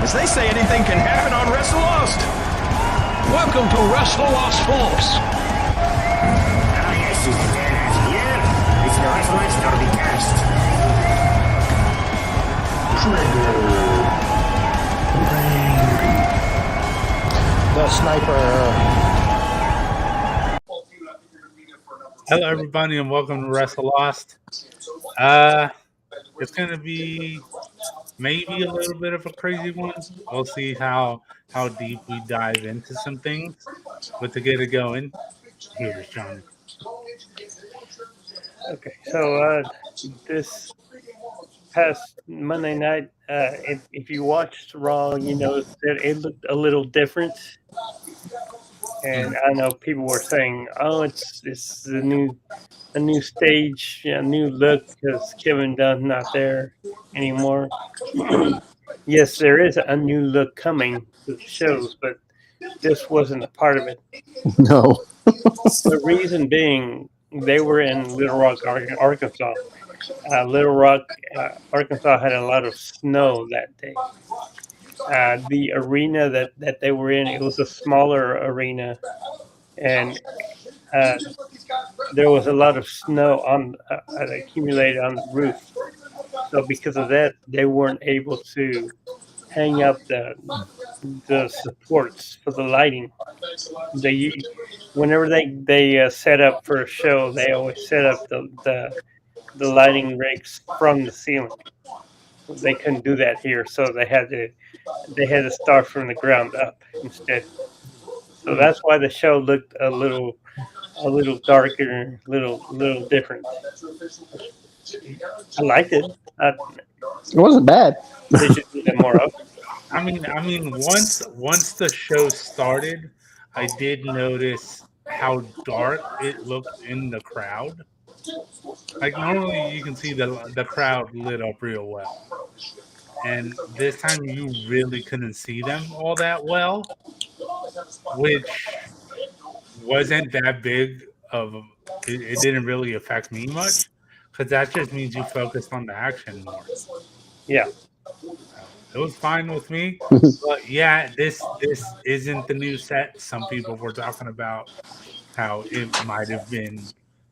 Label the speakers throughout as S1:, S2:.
S1: fans. They say anything can happen on Wrestle Lost.
S2: Welcome to Wrestle Lost, folks.
S3: Ah, yes, she's the dad here. It's the Wrestle Lost Derby cast.
S4: The sniper.
S5: Hello, everybody, and welcome to Wrestle Lost. It's going to be maybe a little bit of a crazy one. We'll see how deep we dive into some things. But to get it going, here's Johnny.
S6: Okay, so this past Monday night, if you watched Raw, you know that it looked a little different. And I know people were saying, "Oh, it's a new stage, a new look because Kevin Dunn's not there anymore." Yes, there is a new look coming to the shows, but this wasn't a part of it.
S4: No.
S6: The reason being, they were in Little Rock, Arkansas. Little Rock, Arkansas had a lot of snow that day. The arena that they were in, it was a smaller arena, and there was a lot of snow on accumulated on the roof. So because of that, they weren't able to hang up the supports for the lighting. Whenever they set up for a show, they always set up the lighting rigs from the ceiling. They couldn't do that here, so they had to start from the ground up instead. So that's why the show looked a little darker, little different. I liked it.
S4: It wasn't bad.
S6: They should do that more often.
S5: I mean, once the show started, I did notice how dark it looked in the crowd. Like normally, you can see the crowd lit up real well, and this time you really couldn't see them all that well, which wasn't that big of. It didn't really affect me much because that just means you focused on the action more.
S6: Yeah.
S5: It was fine with me, but yeah, this isn't the new set. Some people were talking about how it might have been.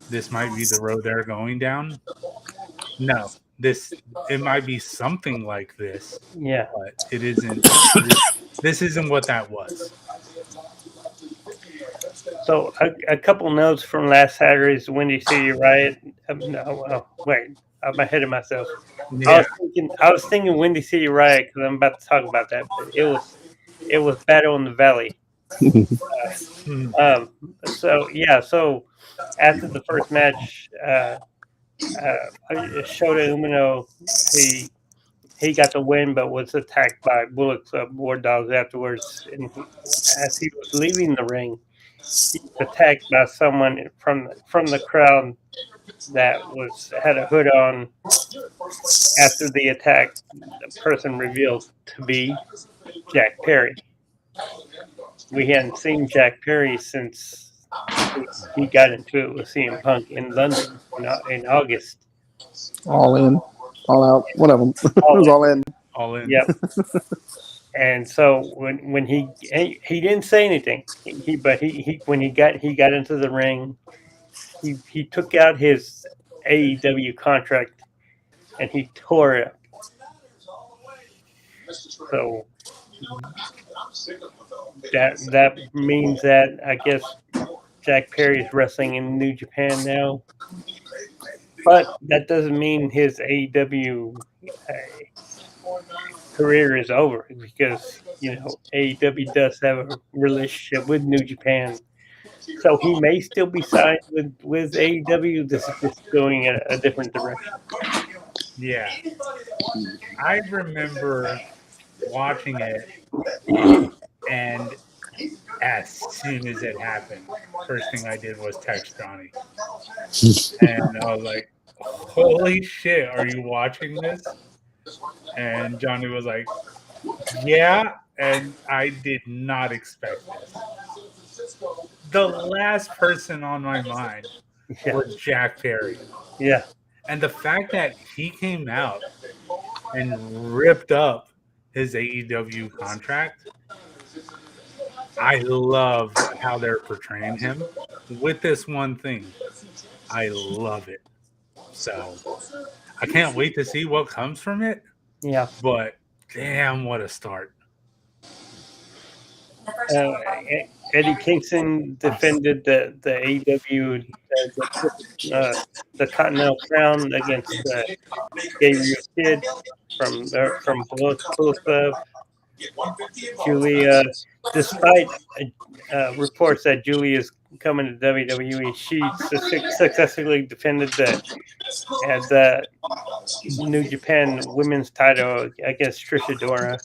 S5: This might be the road they're going down. No, it might be something like this.
S6: Yeah.
S5: But it isn't. This isn't what that was.
S6: So a couple notes from last Saturday's Windy City Riot. Wait, I'm ahead of myself.
S5: Yeah.
S6: I was thinking Windy City Riot because I'm about to talk about that. But it was Battle in the Valley. So after the first match, Shota Umino, he got the win, but was attacked by Bullet Club War Dogs afterwards. And as he was leaving the ring, he was attacked by someone from the crowd that had a hood on. After the attack, the person revealed to be Jack Perry. We hadn't seen Jack Perry since he got into it with CM Punk in London in August.
S4: All in, all out, whatever. It was all in.
S5: All in.
S6: Yep. And so when he didn't say anything, when he got into the ring, he took out his AEW contract and he tore it up. So that means that I guess Jack Perry is wrestling in New Japan now, but that doesn't mean his AEW career is over because AEW does have a relationship with New Japan, so he may still be signed with AEW. This is just going in a different direction.
S5: Yeah, I remember watching it, and as soon as it happened, first thing I did was text Johnny, and I was like, "Holy shit, are you watching this?" And Johnny was like, "Yeah," and I did not expect this. The last person on my mind was Jack Perry.
S6: Yeah.
S5: And the fact that he came out and ripped up his AEW contract. I love how they're portraying him with this one thing. I love it. So I can't wait to see what comes from it.
S6: Yeah.
S5: But damn, what a start.
S6: Eddie Kingston defended the AEW the Continental Crown against Gabriel Kidd from Bullet Club. Julia, despite reports that Julia is coming to WWE, she successfully defended the New Japan Women's title against Trisha Dora.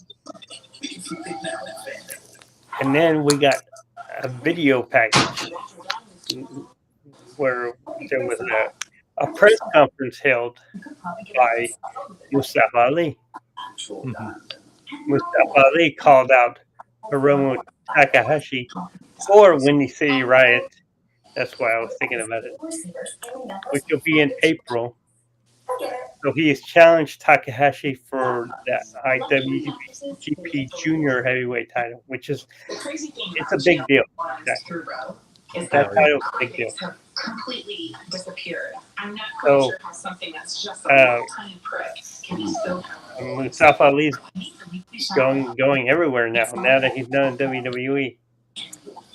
S6: And then we got a video package where there was a press conference held by Mustafa Ali. Mustafa Ali called out Hiromu Takahashi for Windy City Riot. That's why I was thinking about it. Which will be in April. So he has challenged Takahashi for the IWGP Junior Heavyweight title, which is it's a big deal. That title's a big deal.
S7: Completely disappeared. I'm not
S6: So,
S7: quite sure how something that's just like a tiny prick can be so powerful.
S6: Mustafa Ali's going everywhere now that he's done in WWE.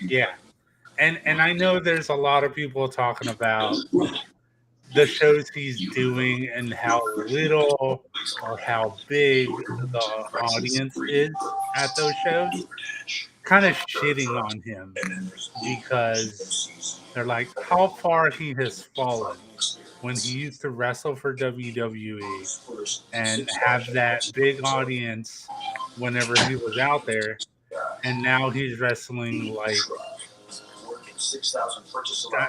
S5: Yeah. And I know there's a lot of people talking about the shows he's doing and how little or how big the audience is at those shows, kind of shitting on him because they're like how far he has fallen when he used to wrestle for WWE and have that big audience whenever he was out there, and now he's wrestling like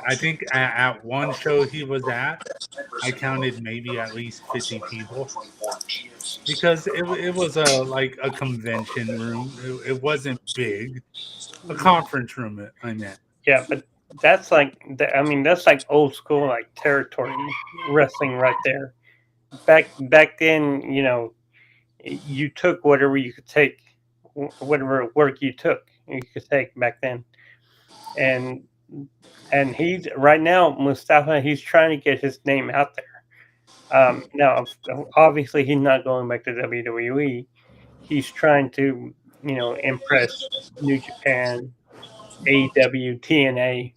S5: I think at one show he was at, I counted maybe at least 50 people because it was like a convention room. It wasn't big, a conference room. I meant.
S6: Yeah, but that's like that's like old school like territory wrestling right there. Back then, you took whatever you could take, whatever work you could take back then, and he's right now Mustafa. He's trying to get his name out there. Now, obviously, he's not going back to WWE. He's trying to impress New Japan, AEW, TNA.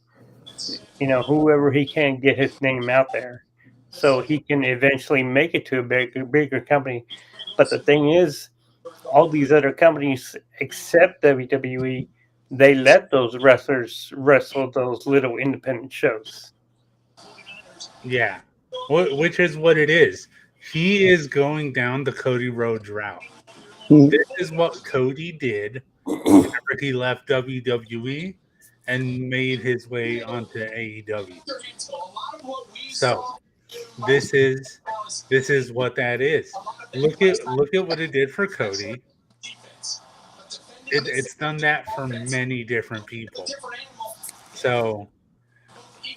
S6: Whoever he can get his name out there, so he can eventually make it to a bigger company. But the thing is, all these other companies except WWE, they let those wrestlers wrestle those little independent shows.
S5: Yeah, which is what it is. He is going down the Cody Rhodes route. This is what Cody did whenever he left WWE and made his way onto AEW. So this is what that is. Look at what it did for Cody. It's done that for many different people. So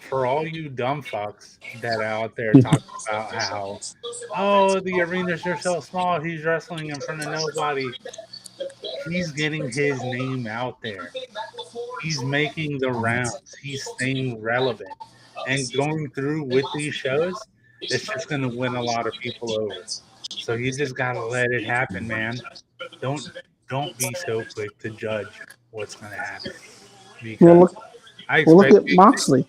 S5: for all you dumb fucks that are out there talking about how, oh, the arenas are so small, he's wrestling in front of nobody. He's getting his name out there. He's making the rounds. He's staying relevant. And going through with these shows, it's just going to win a lot of people over. So you just got to let it happen, man. Don't be so quick to judge what's going to happen. Because
S4: look at Moxley.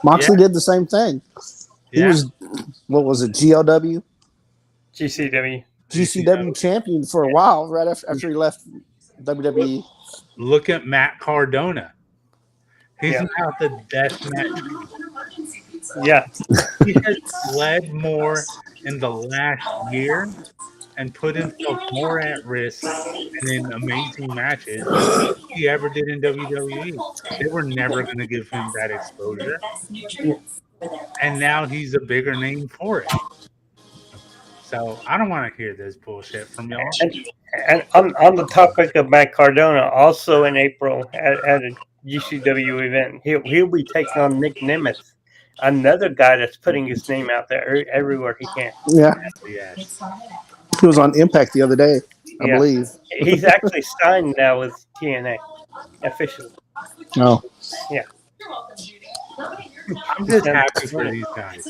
S4: Moxley did the same thing. He was, what was it, GLW? GCW champion for a while, right after he left WWE.
S5: Look at Matt Cardona. He's now the deathmatch.
S6: Yeah.
S5: He has led more in the last year and put himself more at risk and in amazing matches than he ever did in WWE. They were never going to give him that exposure. And now he's a bigger name for it. So I don't want to hear this bullshit from y'all.
S6: And on the topic of Matt Cardona, also in April at a GCW event, he'll be taking on Nick Nemeth, another guy that's putting his name out there everywhere he can.
S4: Yeah.
S5: Yes.
S4: He was on Impact the other day. I believe.
S6: He's actually signed now with TNA officially.
S4: Oh,
S6: Yeah,
S5: I'm
S6: he's
S5: just
S6: done
S5: happy for
S6: 200.
S5: these guys.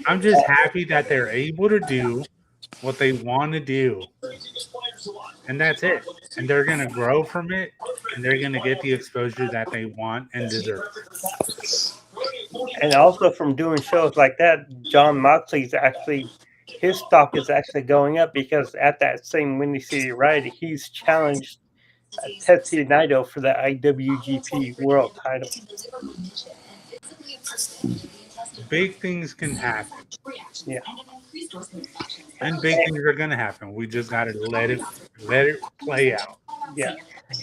S5: I'm just happy that they're able to do what they want to do, and that's it. And they're going to grow from it, and they're going to get the exposure that they want and deserve.
S6: And also from doing shows like that, John Moxley's actually his stock is actually going up because at that same Windy City ride, he's challenged Tetsuya Naito for the IWGP World Title.
S5: Big things can happen,
S6: Yeah,
S5: and big things are going to happen. We just got to let it play out.
S6: yeah.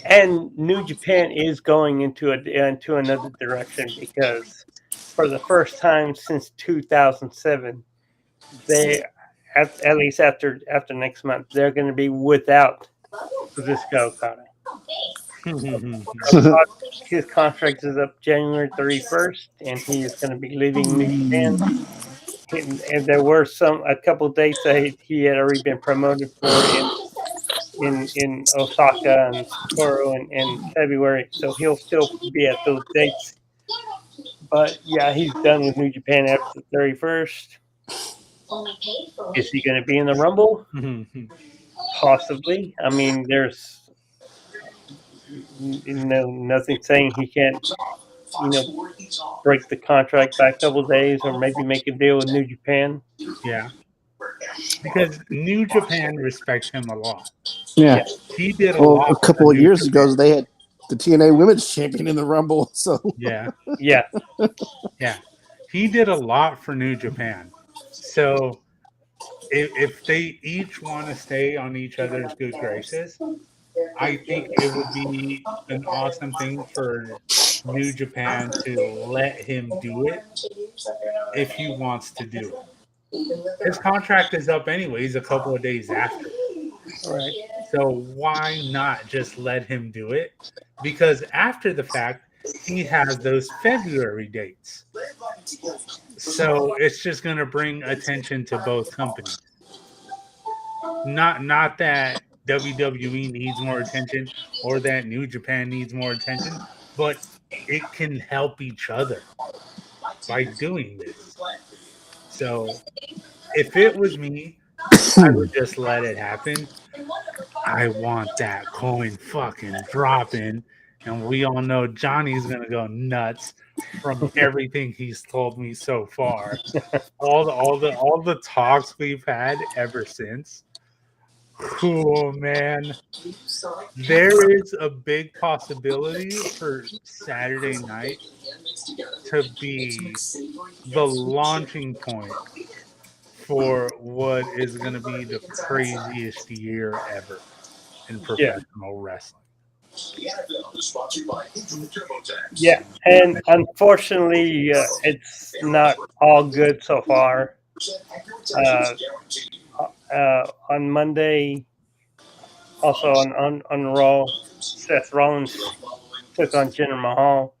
S6: And New Japan is going into another direction because for the first time since 2007, they at least after next month they're going to be without Kazuchika Okada. His contract is up January 31st, and he is going to be leaving New Japan. And there were a couple dates that he had already been promoted for in Osaka and Sapporo in February, so he'll still be at those dates. But yeah, he's done with New Japan after the 31st. Is he going to be in the Rumble? Possibly. I mean, there's nothing saying he can't, break the contract by a couple of days or maybe make a deal with New Japan.
S5: Yeah, because New Japan respects him a lot.
S4: yeah.
S6: Yeah.
S5: He did a
S4: Well,
S5: lot
S4: a
S5: for
S4: couple of
S5: New
S4: years
S5: Japan.
S4: ago, they had the TNA Women's Champion in the Rumble. So
S5: Yeah,
S6: Yeah.
S5: yeah. He did a lot for New Japan. So if they each want to stay on each other's good graces, I think it would be an awesome thing for New Japan to let him do it if he wants to do it. His contract is up anyways a couple of days after.
S6: Right.
S5: So why not just let him do it? Because after the fact, he has those February dates. So it's just going to bring attention to both companies. Not that WWE needs more attention or that New Japan needs more attention, but it can help each other by doing this. So if it was me, I would just let it happen. I want that coin fucking dropping. And we all know Johnny's gonna go nuts from everything he's told me so far. All the talks we've had ever since. Cool, man. There is a big possibility for Saturday night to be the launching point for what is going to be the craziest year ever in
S6: Yeah.
S5: professional wrestling.
S6: Yeah. And unfortunately, it's not all good so far. Uh, on Monday, also on Raw, Seth Rollins took on Jinder Mahal,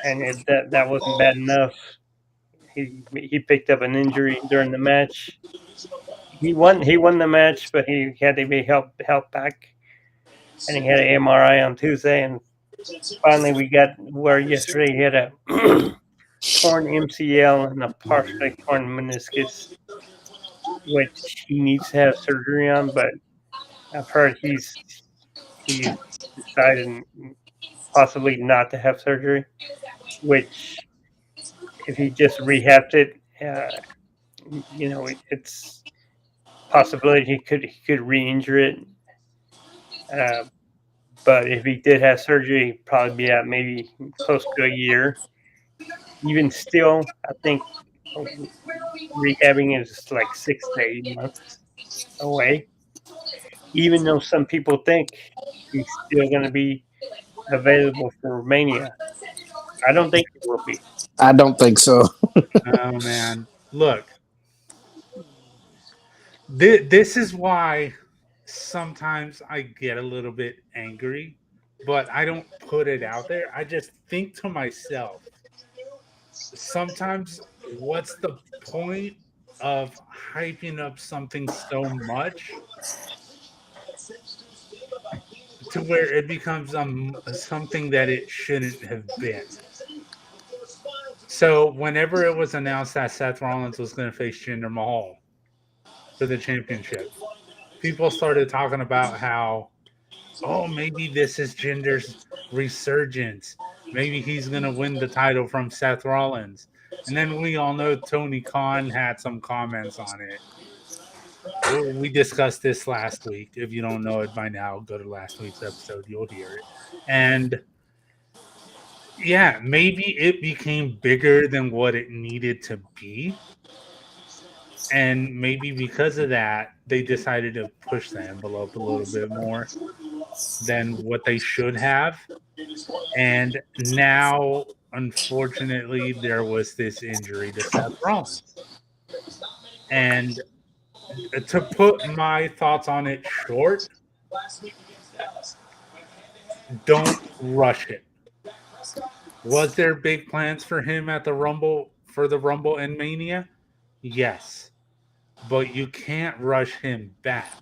S6: and that wasn't bad enough. He picked up an injury during the match. He won the match, but he had to be helped back, and he had an MRI on Tuesday, and finally we got where yesterday he had a torn MCL and a partially torn meniscus, which he needs to have surgery on. But I've heard he's decided possibly not to have surgery, which if he just rehabbed it, it's possibility he could re-injure it. Uh, but if he did have surgery, he'd probably be at maybe close to a year. Even still, I think rehabbing is like 6 to 8 months away. Even though some people think he's still going to be available for Romania, I don't think he will be.
S4: I don't think so.
S5: Oh man, look, this is why sometimes I get a little bit angry, but I don't put it out there. I just think to myself, sometimes what's the point of hyping up something so much to where it becomes something that it shouldn't have been. So whenever it was announced that Seth Rollins was going to face Jinder Mahal for the championship, people started talking about how, oh, maybe this is Jinder's resurgence. Maybe he's going to win the title from Seth Rollins. And then we all know Tony Khan had some comments on it. We discussed this last week. If you don't know it by now, go to last week's episode. You'll hear it. And yeah, maybe it became bigger than what it needed to be. And maybe because of that, they decided to push the envelope a little bit more than what they should have. And now, unfortunately, there was this injury to Seth Rollins. And to put my thoughts on it short, don't rush it. Was there big plans for him at the Rumble, for the Rumble and Mania? Yes. But you can't rush him back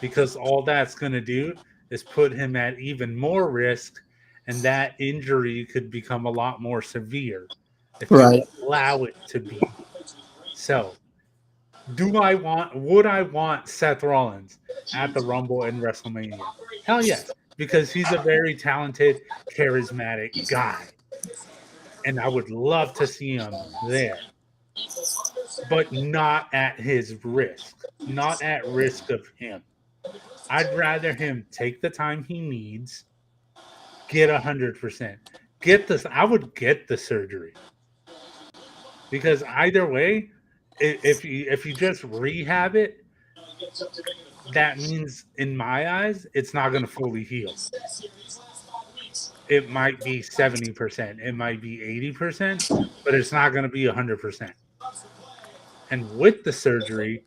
S5: because all that's going to do is put him at even more risk, and that injury could become a lot more severe if you allow it to be. So, would I want Seth Rollins at the Rumble and WrestleMania? Hell yes, because he's a very talented, charismatic guy. And I would love to see him there. But not at his risk. Not at risk of him. I'd rather him take the time he needs, get 100%. I would get the surgery. Because either way, if you just rehab it, that means, in my eyes, it's not going to fully heal. It might be 70%, it might be 80%, but it's not going to be 100%. And with the surgery,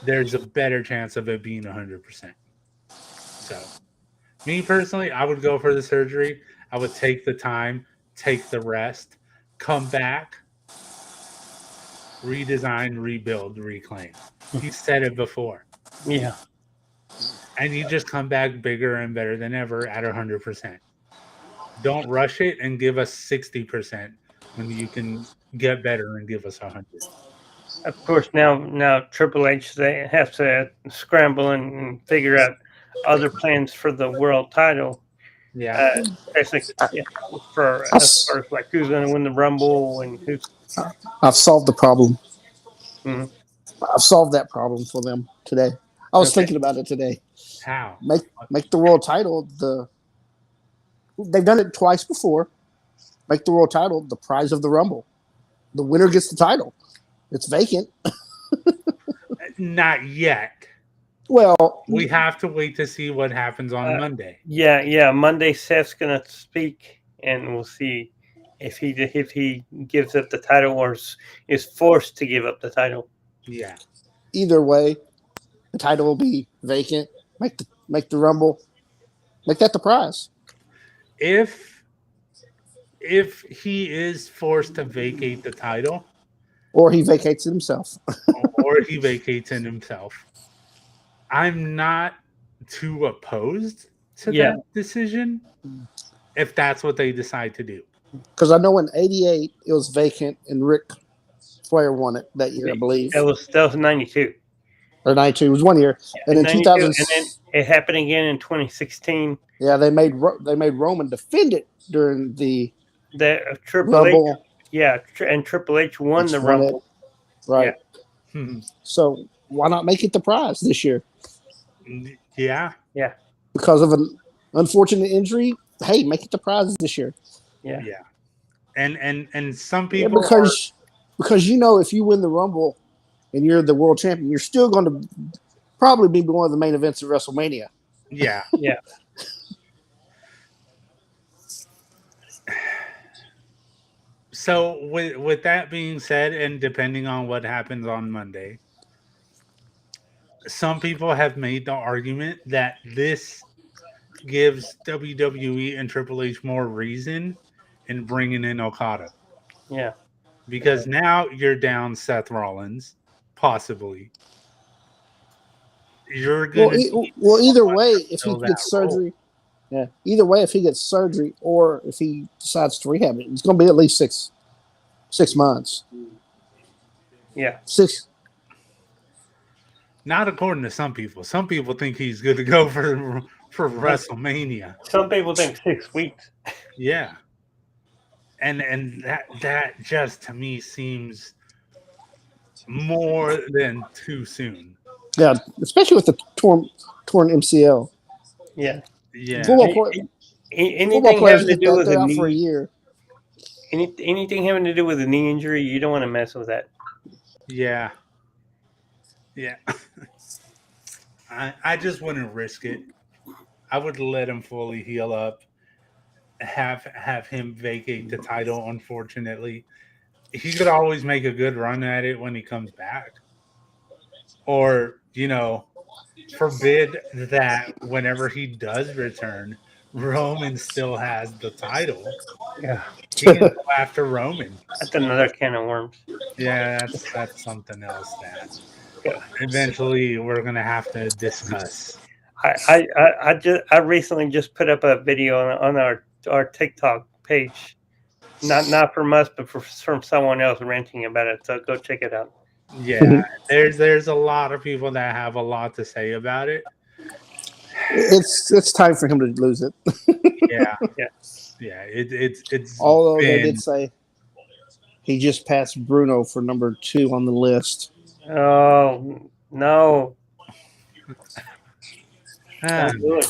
S5: there's a better chance of it being 100%. So, me personally, I would go for the surgery. I would take the time, take the rest, come back, redesign, rebuild, reclaim. He said it before.
S6: Yeah.
S5: And you just come back bigger and better than ever at 100%. Don't rush it and give us 60% when you can get better and give us 100.
S6: Of course, now Triple H, they have to scramble and figure out other plans for the world title.
S5: Yeah.
S6: Especially for as far as like who's going to win the Rumble and who's.
S4: I've solved the problem.
S6: Mhm.
S4: I've solved that problem for them today. I was thinking about it today.
S5: How?
S4: Make the world title they've done it twice before. Make the world title the prize of the Rumble. The winner gets the title. It's vacant.
S5: Not yet.
S4: Well,
S5: we have to wait to see what happens on Monday.
S6: Yeah. Monday, Seth's gonna speak, and we'll see if he gives up the title or is forced to give up the title.
S5: Yeah.
S4: Either way, the title will be vacant. Make the Rumble. Make that the prize.
S5: If he is forced to vacate the title,
S4: or he vacates it himself,
S5: I'm not too opposed to that decision if that's what they decide to do.
S4: Because I know in '88 it was vacant and Ric Flair won it that year, I believe.
S6: That was 92.
S4: Or 92. It was 1 year. And in 2000,
S6: and then it happened again in 2016.
S4: Yeah, they made Roman defend it during the
S6: Triple
S4: Rumble.
S6: H. Yeah, and Triple H won the Rumble.
S4: Right.
S5: Yeah.
S4: So why not make it the prize this year?
S5: Yeah.
S6: Yeah.
S4: Because of an unfortunate injury, hey, make it the prize this year.
S6: Yeah.
S5: Yeah. And some people
S4: because if you win the Rumble and you're the world champion, you're still going to probably be one of the main events of WrestleMania.
S5: Yeah.
S6: Yeah.
S5: So with that being said, and depending on what happens on Monday, some people have made the argument that this gives WWE and Triple H more reason in bringing in Okada.
S6: Yeah.
S5: Because now you're down Seth Rollins. possibly. You're gonna need
S4: either
S5: someone
S4: way,
S5: to
S4: if he
S5: fill that
S4: gets
S5: role.
S4: surgery, yeah. Either way, if he gets surgery or if he decides to rehab it, it's going to be at least 6 months.
S6: Yeah.
S4: 6.
S5: Not according to some people. Some people think he's good to go for WrestleMania.
S6: Some people think 6 weeks.
S5: Yeah. And that just to me seems more than too soon.
S4: Yeah, especially with the torn MCL.
S6: Yeah.
S5: Yeah.
S4: Football
S6: Anything
S4: players
S6: having to
S4: get
S6: do
S4: that,
S6: with
S4: they're
S6: a
S4: out for a
S6: knee,
S4: year.
S6: anything having to do with a knee injury, you don't want to mess with that.
S5: Yeah. Yeah. I just wouldn't risk it. I would let him fully heal up. Have him vacate the title, unfortunately. He could always make a good run at it when he comes back. Or, forbid that whenever he does return, Roman still has the title.
S6: Yeah.
S5: He can go after Roman.
S6: That's another can of worms.
S5: Yeah, that's something else that
S6: Yeah.
S5: eventually we're gonna have to discuss.
S6: I recently just put up a video on our TikTok page. Not from us, but from someone else ranting about it. So go check it out.
S5: Yeah, there's a lot of people that have a lot to say about it.
S4: It's time for him to lose it.
S5: Yeah,
S6: Yeah.
S5: yeah. It's
S4: Although they
S5: been-
S4: did say he just passed Bruno for number 2 on the list.
S6: Oh no!
S5: Ah,
S6: Don't do it.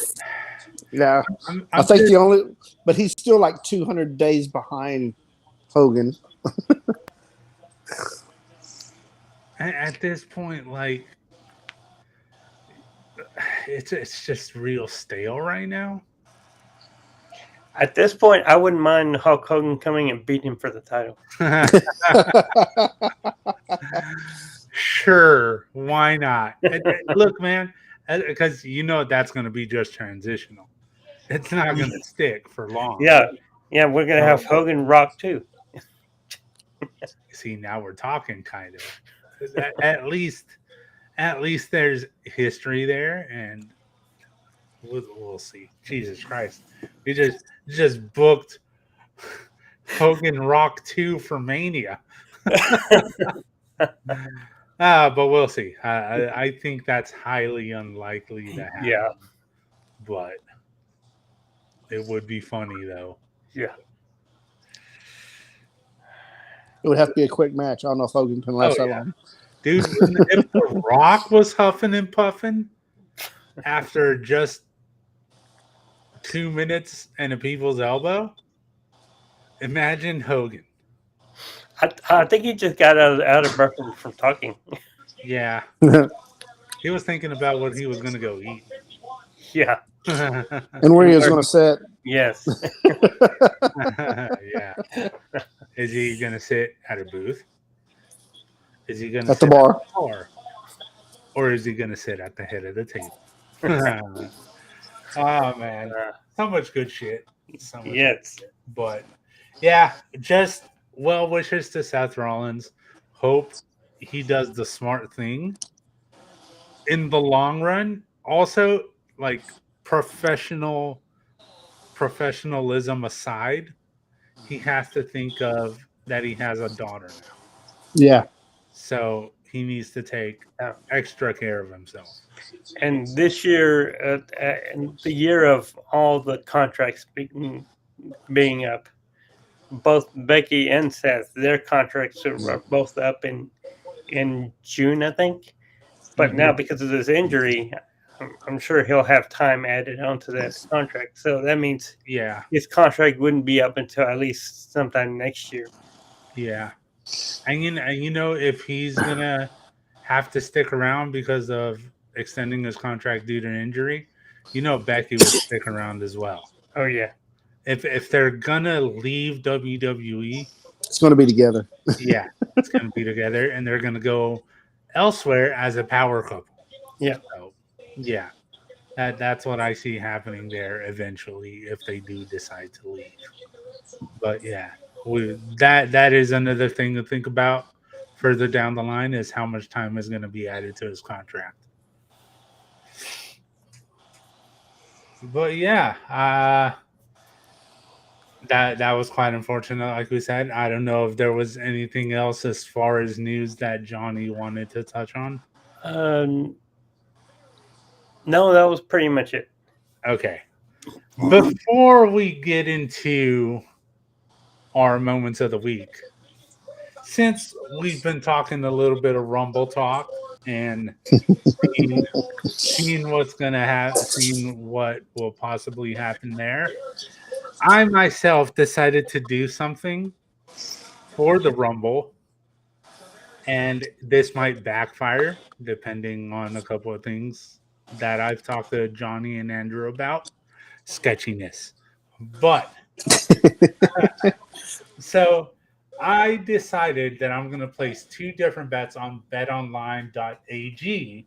S4: Yeah,
S5: I'm
S4: I think
S5: just-
S4: but he's still like 200 days behind Hogan.
S5: at this point, like it's just real stale right now.
S6: At this point, I wouldn't mind Hulk Hogan coming and beating him for the title.
S5: Sure, why not? Look, man, because that's going to be just transitional. It's not going to stick for long.
S6: Yeah, we're gonna have Hogan Rock too.
S5: See, now we're talking, kind of. At least there's history there, and we'll see. Jesus Christ, we just booked Hogan Rock 2 for Mania. But we'll see. I think that's highly unlikely to happen.
S6: Yeah.
S5: But it would be funny, though.
S6: Yeah.
S4: It would have to be a quick match. I don't know if Hogan can last that
S5: yeah.
S4: long.
S5: Dude, if The Rock was huffing and puffing after just 2 minutes and a people's elbow, imagine Hogan.
S6: I think he just got out of breath from talking.
S5: Yeah. He was thinking about what he was going to go eat.
S6: Yeah.
S4: And where he was going to sit.
S6: Yes.
S5: Yeah. Is he going to sit at a booth? Is he going to
S4: At the
S5: sit
S4: bar.
S5: at the bar? Or is he going to sit at the head of the table? Oh, man. So much good shit. So much
S6: Yes.
S5: But, yeah, just well wishes to Seth Rollins. Hope he does the smart thing in the long run. Also, like, professionalism aside, he has to think of that he has a daughter now.
S4: Yeah.
S5: So he needs to take extra care of himself.
S6: And this year, the year of all the contracts being up, both Becky and Seth, their contracts are both up in June, I think. But now, because of this injury, I'm sure he'll have time added onto that contract. So that means his contract wouldn't be up until at least sometime next year.
S5: Yeah. And if he's going to have to stick around because of extending his contract due to injury, Becky would stick around as well.
S6: Oh, yeah.
S5: If they're going to leave WWE,
S4: it's going to be together.
S5: Yeah, it's going to be together, and they're going to go elsewhere as a power couple.
S6: Yeah.
S5: So, yeah. That's what I see happening there eventually if they do decide to leave. But, yeah. That is another thing to think about further down the line is how much time is going to be added to his contract. But yeah, that was quite unfortunate. Like we said, I don't know if there was anything else as far as news that Johnny wanted to touch on.
S6: No, that was pretty much it.
S5: Okay. Before we get into our moments of the week, since we've been talking a little bit of Rumble talk and seeing what's going to happen, seeing what will possibly happen there, I myself decided to do something for the Rumble, and this might backfire depending on a couple of things that I've talked to Johnny and Andrew about. Sketchiness. But so I decided that I'm going to place 2 different bets on betonline.ag,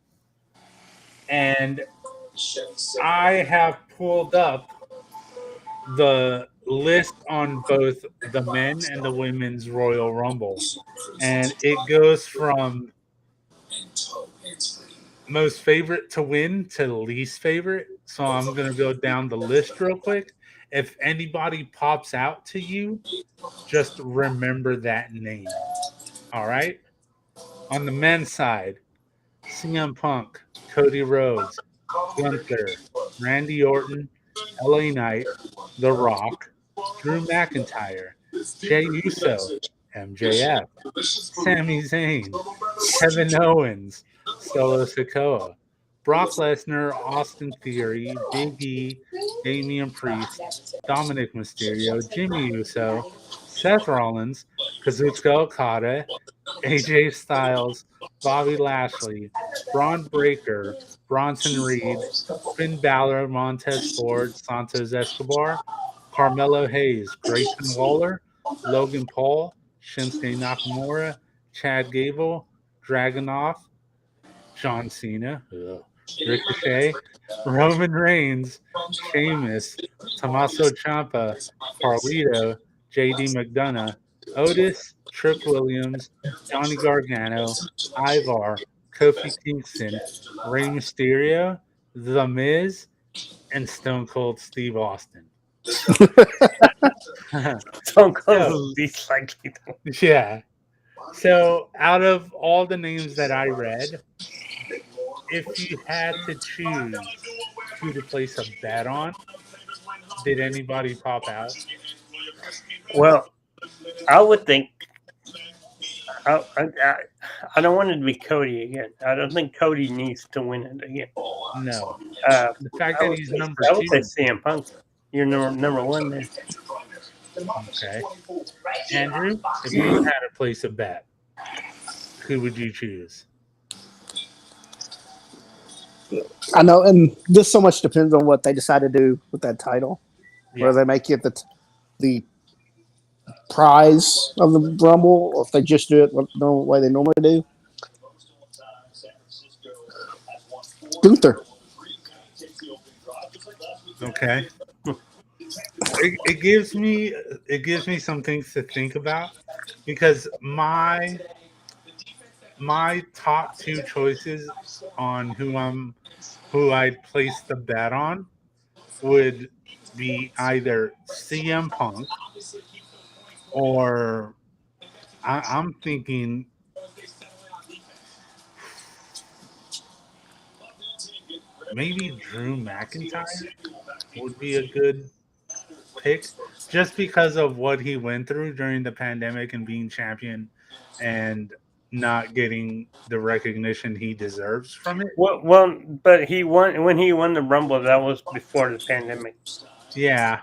S5: and I have pulled up the list on both the men and the women's Royal Rumble, and it goes from most favorite to win to least favorite. So I'm going to go down the list real quick. If anybody pops out to you, just remember that name. All right? On the men's side, CM Punk, Cody Rhodes, Gunther, Randy Orton, LA Knight, The Rock, Drew McIntyre, Jey Uso, MJF, Sami Zayn, Kevin Owens, Solo Sikoa, Brock Lesnar, Austin Theory, Big E, Damian Priest, Dominic Mysterio, Jimmy Uso, Seth Rollins, Kazuchika Okada, AJ Styles, Bobby Lashley, Braun Breaker, Bronson Reed, Finn Balor, Montez Ford, Santos Escobar, Carmelo Hayes, Grayson Waller, Logan Paul, Shinsuke Nakamura, Chad Gable, Dragunov, John Cena, Ricochet, Roman Reigns, Sheamus, Tommaso Ciampa, Carlito, JD McDonough, Otis, Trick Williams, Johnny Gargano, Ivar, Kofi Kingston, Rey Mysterio, The Miz, and Stone Cold Steve Austin.
S6: Stone Cold
S5: So-
S6: is least likely to.
S5: Yeah. So out of all the names that I read, if you had to choose who to place a bet on, did anybody pop out?
S6: Well, I would think. I don't want it to be Cody again. I don't think Cody needs to win it again.
S5: No.
S6: Uh,
S5: The fact
S6: I
S5: that
S6: would
S5: he's
S6: say,
S5: number
S6: I would say
S5: 2.
S6: CM Punk. You're number one there.
S5: Okay. Andrew, if you had to place a bet, who would you choose?
S4: I know, and this so much depends on what they decide to do with that title.
S5: Yeah.
S4: Whether they make it the prize of the Rumble, or if they just do it the way they normally do. Gunther.
S5: Okay. It gives me some things to think about, because my top 2 choices on who I'd place the bet on would be either CM Punk, or I'm thinking maybe Drew McIntyre would be a good pick, just because of what he went through during the pandemic and being champion and not getting the recognition he deserves from it.
S6: Well, but he won when he won the Rumble. That was before the pandemic.
S5: Yeah,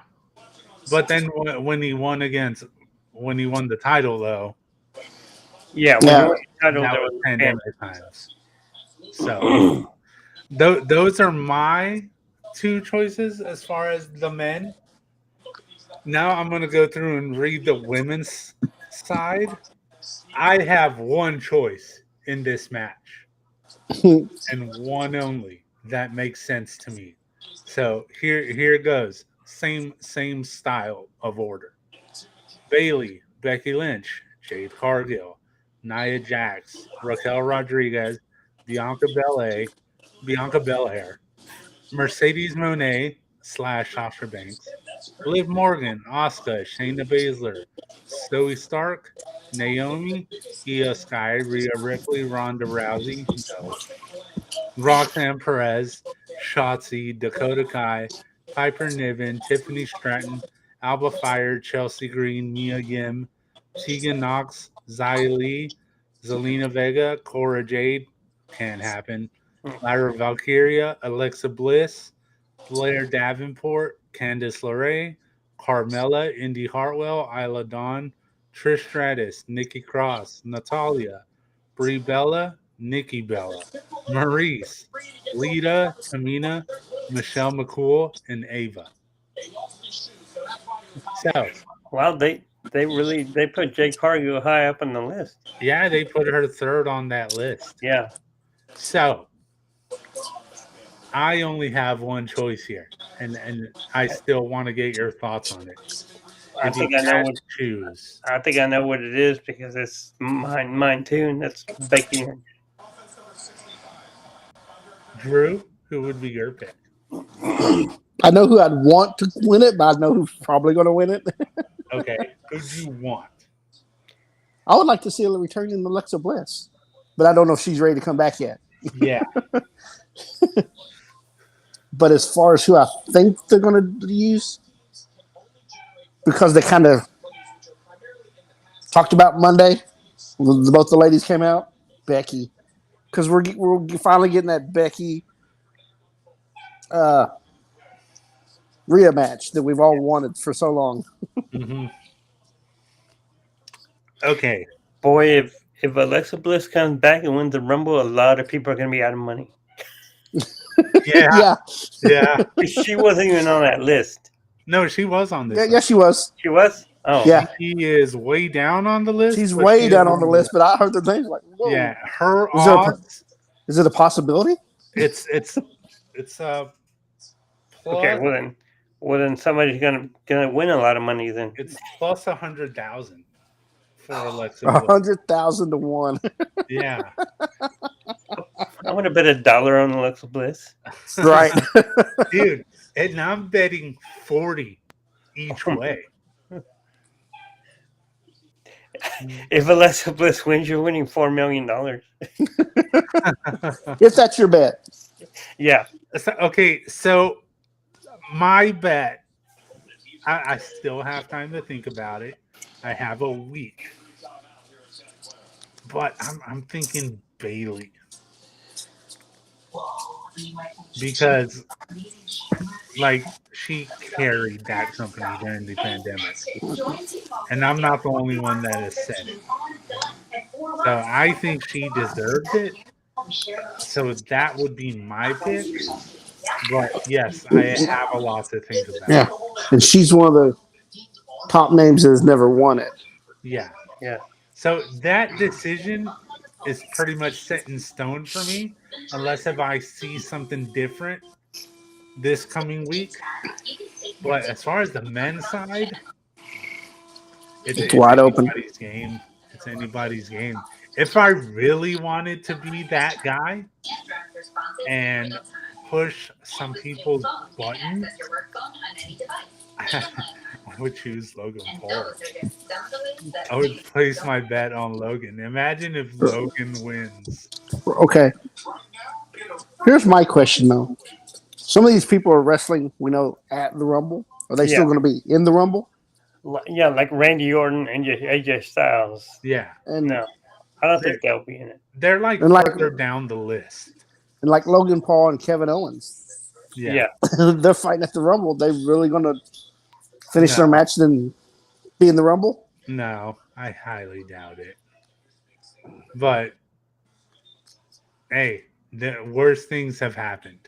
S5: but then when he won the title, though,
S6: Yeah, when he
S4: Yeah.
S6: won the title,
S5: that
S6: there
S5: was
S6: was a
S5: pandemic times. So those are my 2 choices as far as the men. Now I'm going to go through and read the women's side. I have one choice in this match, and one only that makes sense to me. So here it goes. Same style of order. Bailey, Becky Lynch, Jade Cargill, Nia Jax, Raquel Rodriguez, Bianca Belair, Bianca Belair, Mercedes Monet / Sasha Banks, Liv Morgan, Asuka, Shayna Baszler, Zoe Stark, Naomi, Io Sky, Rhea Ripley, Ronda Rousey, no, Roxanne Perez, Shotzi, Dakota Kai, Piper Niven, Tiffany Stratton, Alba Fire, Chelsea Green, Mia Yim, Tegan Knox, Xia Li, Zelina Vega, Cora Jade, can't happen, Lyra Valkyria, Alexa Bliss, Blair Davenport, Candice LeRae, Carmella, Indy Hartwell, Isla Dawn, Trish Stratus, Nikki Cross, Natalia, Brie Bella, Nikki Bella, Maurice, Lita, Tamina, Michelle McCool, and Ava. So,
S6: Wow, they put Jade Cargill high up on the list.
S5: yeah, they put her third on that list.
S6: Yeah.
S5: So, I only have one choice here, and I still want to get your thoughts on it.
S6: I
S5: If you
S6: think I know
S5: had
S6: what
S5: to choose,
S6: I think I know what it is because it's mine too, and that's Becky Lynch.
S5: Drew, who would be your pick?
S4: I know who I'd want to win it, but I know who's probably going to win it.
S5: Okay, who do you want?
S4: I would like to see her returning Alexa Bliss, but I don't know if she's ready to come back yet.
S5: Yeah,
S4: But as far as who I think they're going to use, because they kind of talked about Monday, both the ladies came out, Becky, because we're finally getting that Becky Rhea match that we've all wanted for so long.
S5: hmm Okay,
S6: Boy, if Alexa Bliss comes back and wins the Rumble, a lot of people are going to be out of money.
S5: yeah, yeah.
S6: She wasn't even on that list.
S5: No, she was on this.
S4: Yeah,
S5: list.
S4: yeah, she was.
S6: She was? Oh.
S4: Yeah.
S5: She is way down on the list.
S4: She's
S5: but
S4: way
S5: she
S4: down
S5: is
S4: on the list, but I heard the names like, whoa.
S5: Yeah, her
S4: Is there a-
S5: odds.
S4: Is it a possibility?
S5: It's plus,
S6: Okay, well then somebody's gonna win a lot of money then.
S5: it's plus 100,000 for Alexa Bliss.
S4: 100,000 to 1.
S5: Yeah,
S6: I want to bet $1 on Alexa Bliss.
S4: Right.
S5: dude, and I'm betting 40 each way.
S6: If Alexa Bliss wins, you're winning $4 million.
S4: If that's your bet.
S6: Yeah.
S5: Okay, so my bet, I still have time to think about it. I have a week, but I'm thinking Bailey because, like, she carried that company during the pandemic, and I'm not the only one that has said it. So I think she deserved it. So that would be my pick. But yes, I have a lot to think about.
S4: Yeah. And she's one of the top names that has never won it.
S5: Yeah.
S6: Yeah.
S5: So that decision is pretty much set in stone for me, unless if I see something different this coming week. But as far as the men's side, it's
S4: wide open.
S5: Anybody's game. It's anybody's game. If I really wanted to be that guy and push some people's buttons, I would choose Logan Paul. I would place my bet on Logan. Imagine if Logan wins.
S4: Okay. Here's my question, though. Some of these people are wrestling, we know, at the Rumble. Are they still going to be in the Rumble?
S6: Yeah, like Randy Orton and AJ Styles.
S5: Yeah.
S4: And
S6: No, I don't think they'll be in it.
S5: They're like
S4: And like-
S5: further down the list.
S4: and like Logan Paul and Kevin Owens.
S5: Yeah.
S4: They're fighting at the Rumble. They really going to finish their match then be in the Rumble?
S5: No, I highly doubt it. But hey, the worst things have happened.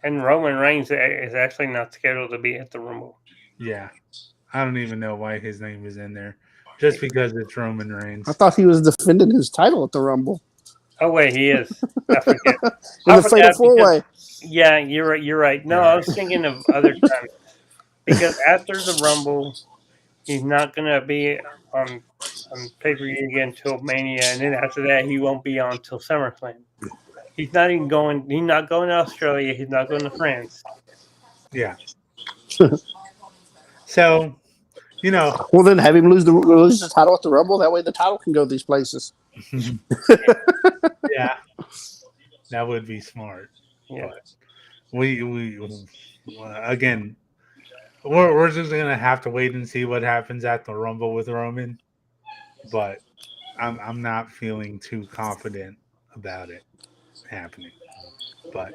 S6: And Roman Reigns is actually not scheduled to be at the Rumble.
S5: Yeah. I don't even know why his name is in there. Just because it's Roman Reigns.
S4: I thought he was defending his title at the Rumble.
S6: Oh wait, he is. I forget.
S4: In the Fatal 4-Way.
S6: Yeah, you're right. No, I was thinking of other times because after the Rumble, He's not gonna be on pay-per-view again until Mania, and then after that, he won't be on till SummerSlam. He's not even going. He's not going to Australia. He's not going to France.
S5: Yeah. So, you know,
S4: Well, then have him lose the title at the Rumble. That way, the title can go these places.
S5: yeah, that would be smart.
S6: Yeah.
S5: But we again, we're just gonna have to wait and see what happens at the Rumble with Roman. But I'm not feeling too confident about it happening. But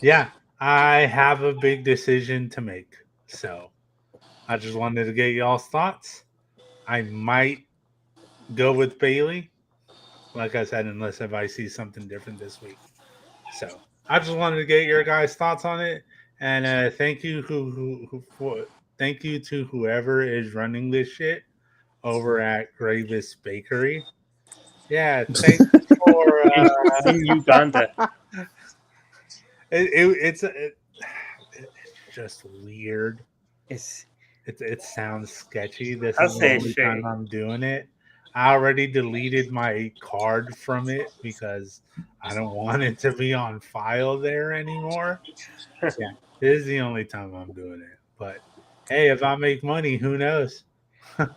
S5: yeah, I have a big decision to make. So I just wanted to get y'all's thoughts. I might go with Bailey, like I said, unless if I see something different this week. So I just wanted to get your guys' thoughts on it, and thank you thank you to whoever is running this shit over at Gravis Bakery. Yeah, thanks for
S6: In Uganda,
S5: it's just weird.
S6: it's.
S5: It sounds sketchy. This
S6: I'll
S5: is the
S6: say it's
S5: only time
S6: shady.
S5: I'm doing it. I already deleted my card from it because I don't want it to be on file there anymore. Yeah, this is the only time I'm doing it. But hey, if I make money, who knows?
S6: I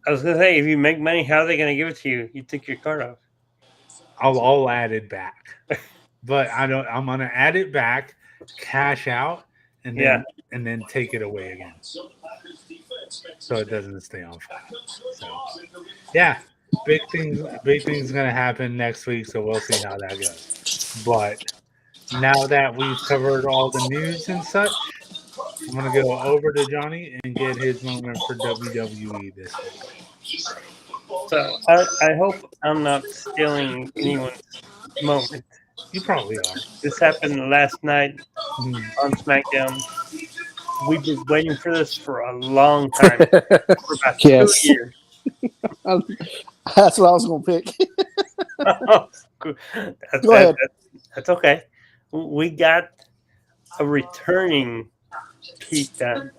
S6: was gonna say, if you make money, how are they gonna give it to you? You took your card off.
S5: I'll add it back. But I don't. I'm gonna add it back, cash out, and
S6: Yeah.
S5: then take it away again, so it doesn't stay on file. So yeah, big things gonna happen next week. So we'll see how that goes. But now that we've covered all the news and such, I'm gonna go over to Johnny and get his moment for WWE this week.
S6: So I hope I'm not stealing anyone's moment.
S5: You probably are.
S6: This happened last night
S5: Mhm.
S6: on SmackDown. We've been waiting for this for a long time, for about 2
S4: Yes.
S6: years.
S4: That's what I was going to pick. Go ahead.
S6: That's okay. We got a returning Pete Dunne.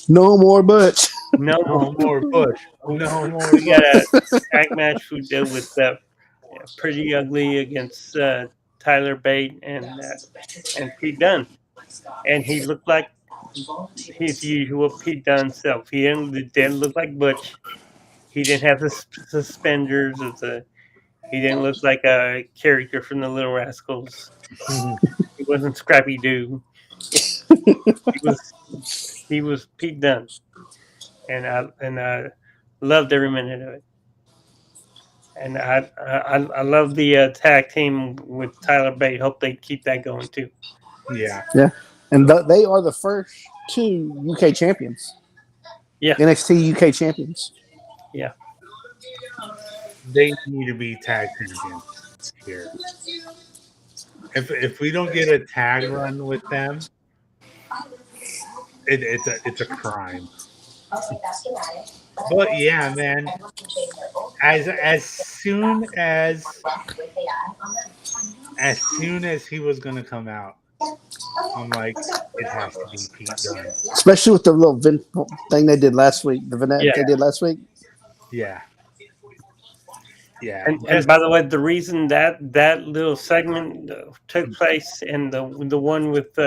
S4: No more Butch.
S6: No
S5: No
S6: more.
S5: more Bush. No more
S6: We got
S5: Bush.
S6: a tag match we did with Pretty Ugly against Tyler Bate and Pete Dunne, and he looked like his usual Pete Dunne self. He didn't look like Butch. He didn't have the suspenders of the. He didn't look like a character from the Little Rascals. He wasn't Scrappy Doo. He was Pete Dunne, and I loved every minute of it. And I love the tag team with Tyler Bate. Hope they keep that going too.
S5: Yeah.
S4: Yeah. And they are the first two UK champions.
S6: Yeah,
S4: NXT UK champions.
S6: yeah,
S5: They need to be tag champions here. If we don't get a tag run with them, it's a crime. But yeah, man. As soon as he was gonna come out, I'm like, it has to be Pete Dunne.
S4: Especially with the little thing they did last week. The vignette
S6: yeah.
S4: they did last week.
S5: Yeah. Yeah.
S6: And by the way, the reason that little segment took place in the one with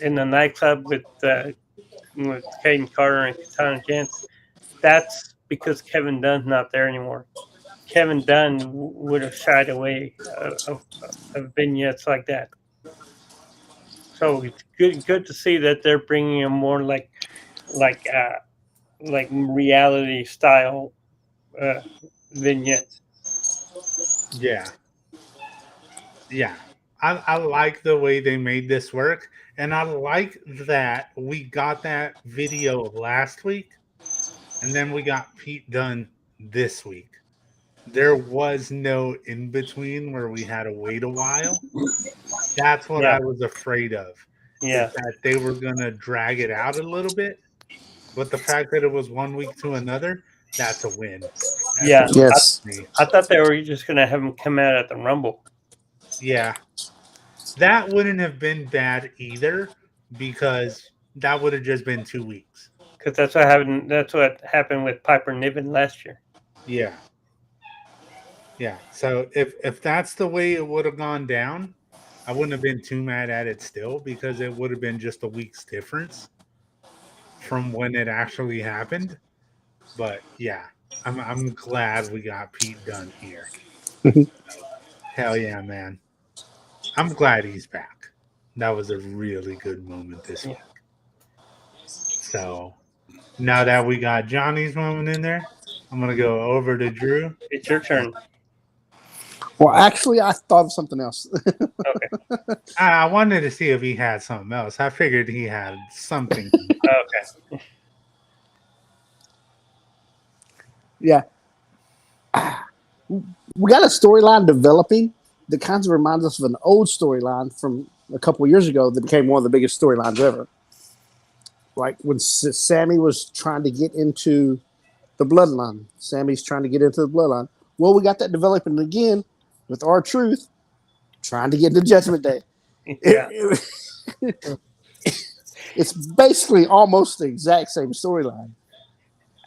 S6: in the nightclub with Caden Carter and Katana Chance, that's because Kevin Dunn's not there anymore. Kevin Dunn would have shied away of vignettes like that. So it's good to see that they're bringing a more like reality style vignettes.
S5: Yeah. Yeah. I like the way they made this work. And I like that we got that video last week and then we got Pete Dunne this week. There was no in between where we had to wait a while. That's what
S6: Yeah,
S5: I was afraid of. Is
S6: yeah,
S5: that they were gonna drag it out a little bit. But the fact that it was 1 week to another, that's a win. That's
S6: yeah.
S5: a win
S4: Yes.
S5: for me.
S6: I thought they were just gonna have him come out at the Rumble.
S5: Yeah. That wouldn't have been bad either because that would have just been 2 weeks.
S6: Because that's what happened. That's what happened with Piper Niven last year.
S5: Yeah. Yeah. So if that's the way it would have gone down, I wouldn't have been too mad at it still because it would have been just a week's difference from when it actually happened. But yeah, I'm glad we got Pete Dunne here. Hell yeah, man. I'm glad he's back. That was a really good moment this week. So now that we got Johnny's moment in there, I'm gonna go over to Drew.
S6: It's your turn.
S4: Well, actually, I thought of something else.
S6: Okay.
S5: I wanted to see if he had something else. I figured he had something.
S6: Okay.
S4: Yeah. We got a storyline developing that kind of reminds us of an old storyline from a couple of years ago that became one of the biggest storylines ever. Like when Sammy was trying to get into the bloodline. Sammy's trying to get into the bloodline. Well, we got that developing again with R-Truth trying to get into Judgment Day.
S6: Yeah.
S4: It's basically almost the exact same storyline.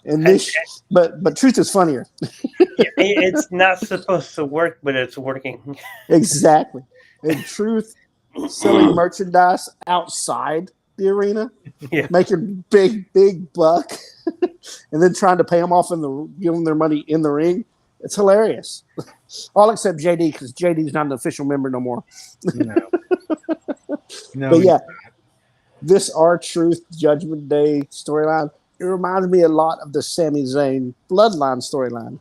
S4: And this, but Truth is funnier.
S6: It's not supposed to work, but it's working.
S4: Exactly. And Truth selling merchandise outside the arena,
S6: Yeah.
S4: making big buck, and then trying to pay them off give them their money in the ring. It's hilarious. All except JD, because JD's not an official member no more.
S5: No.
S4: But yeah, this R-Truth Judgment Day storyline, it reminds me a lot of the Sami Zayn Bloodline storyline.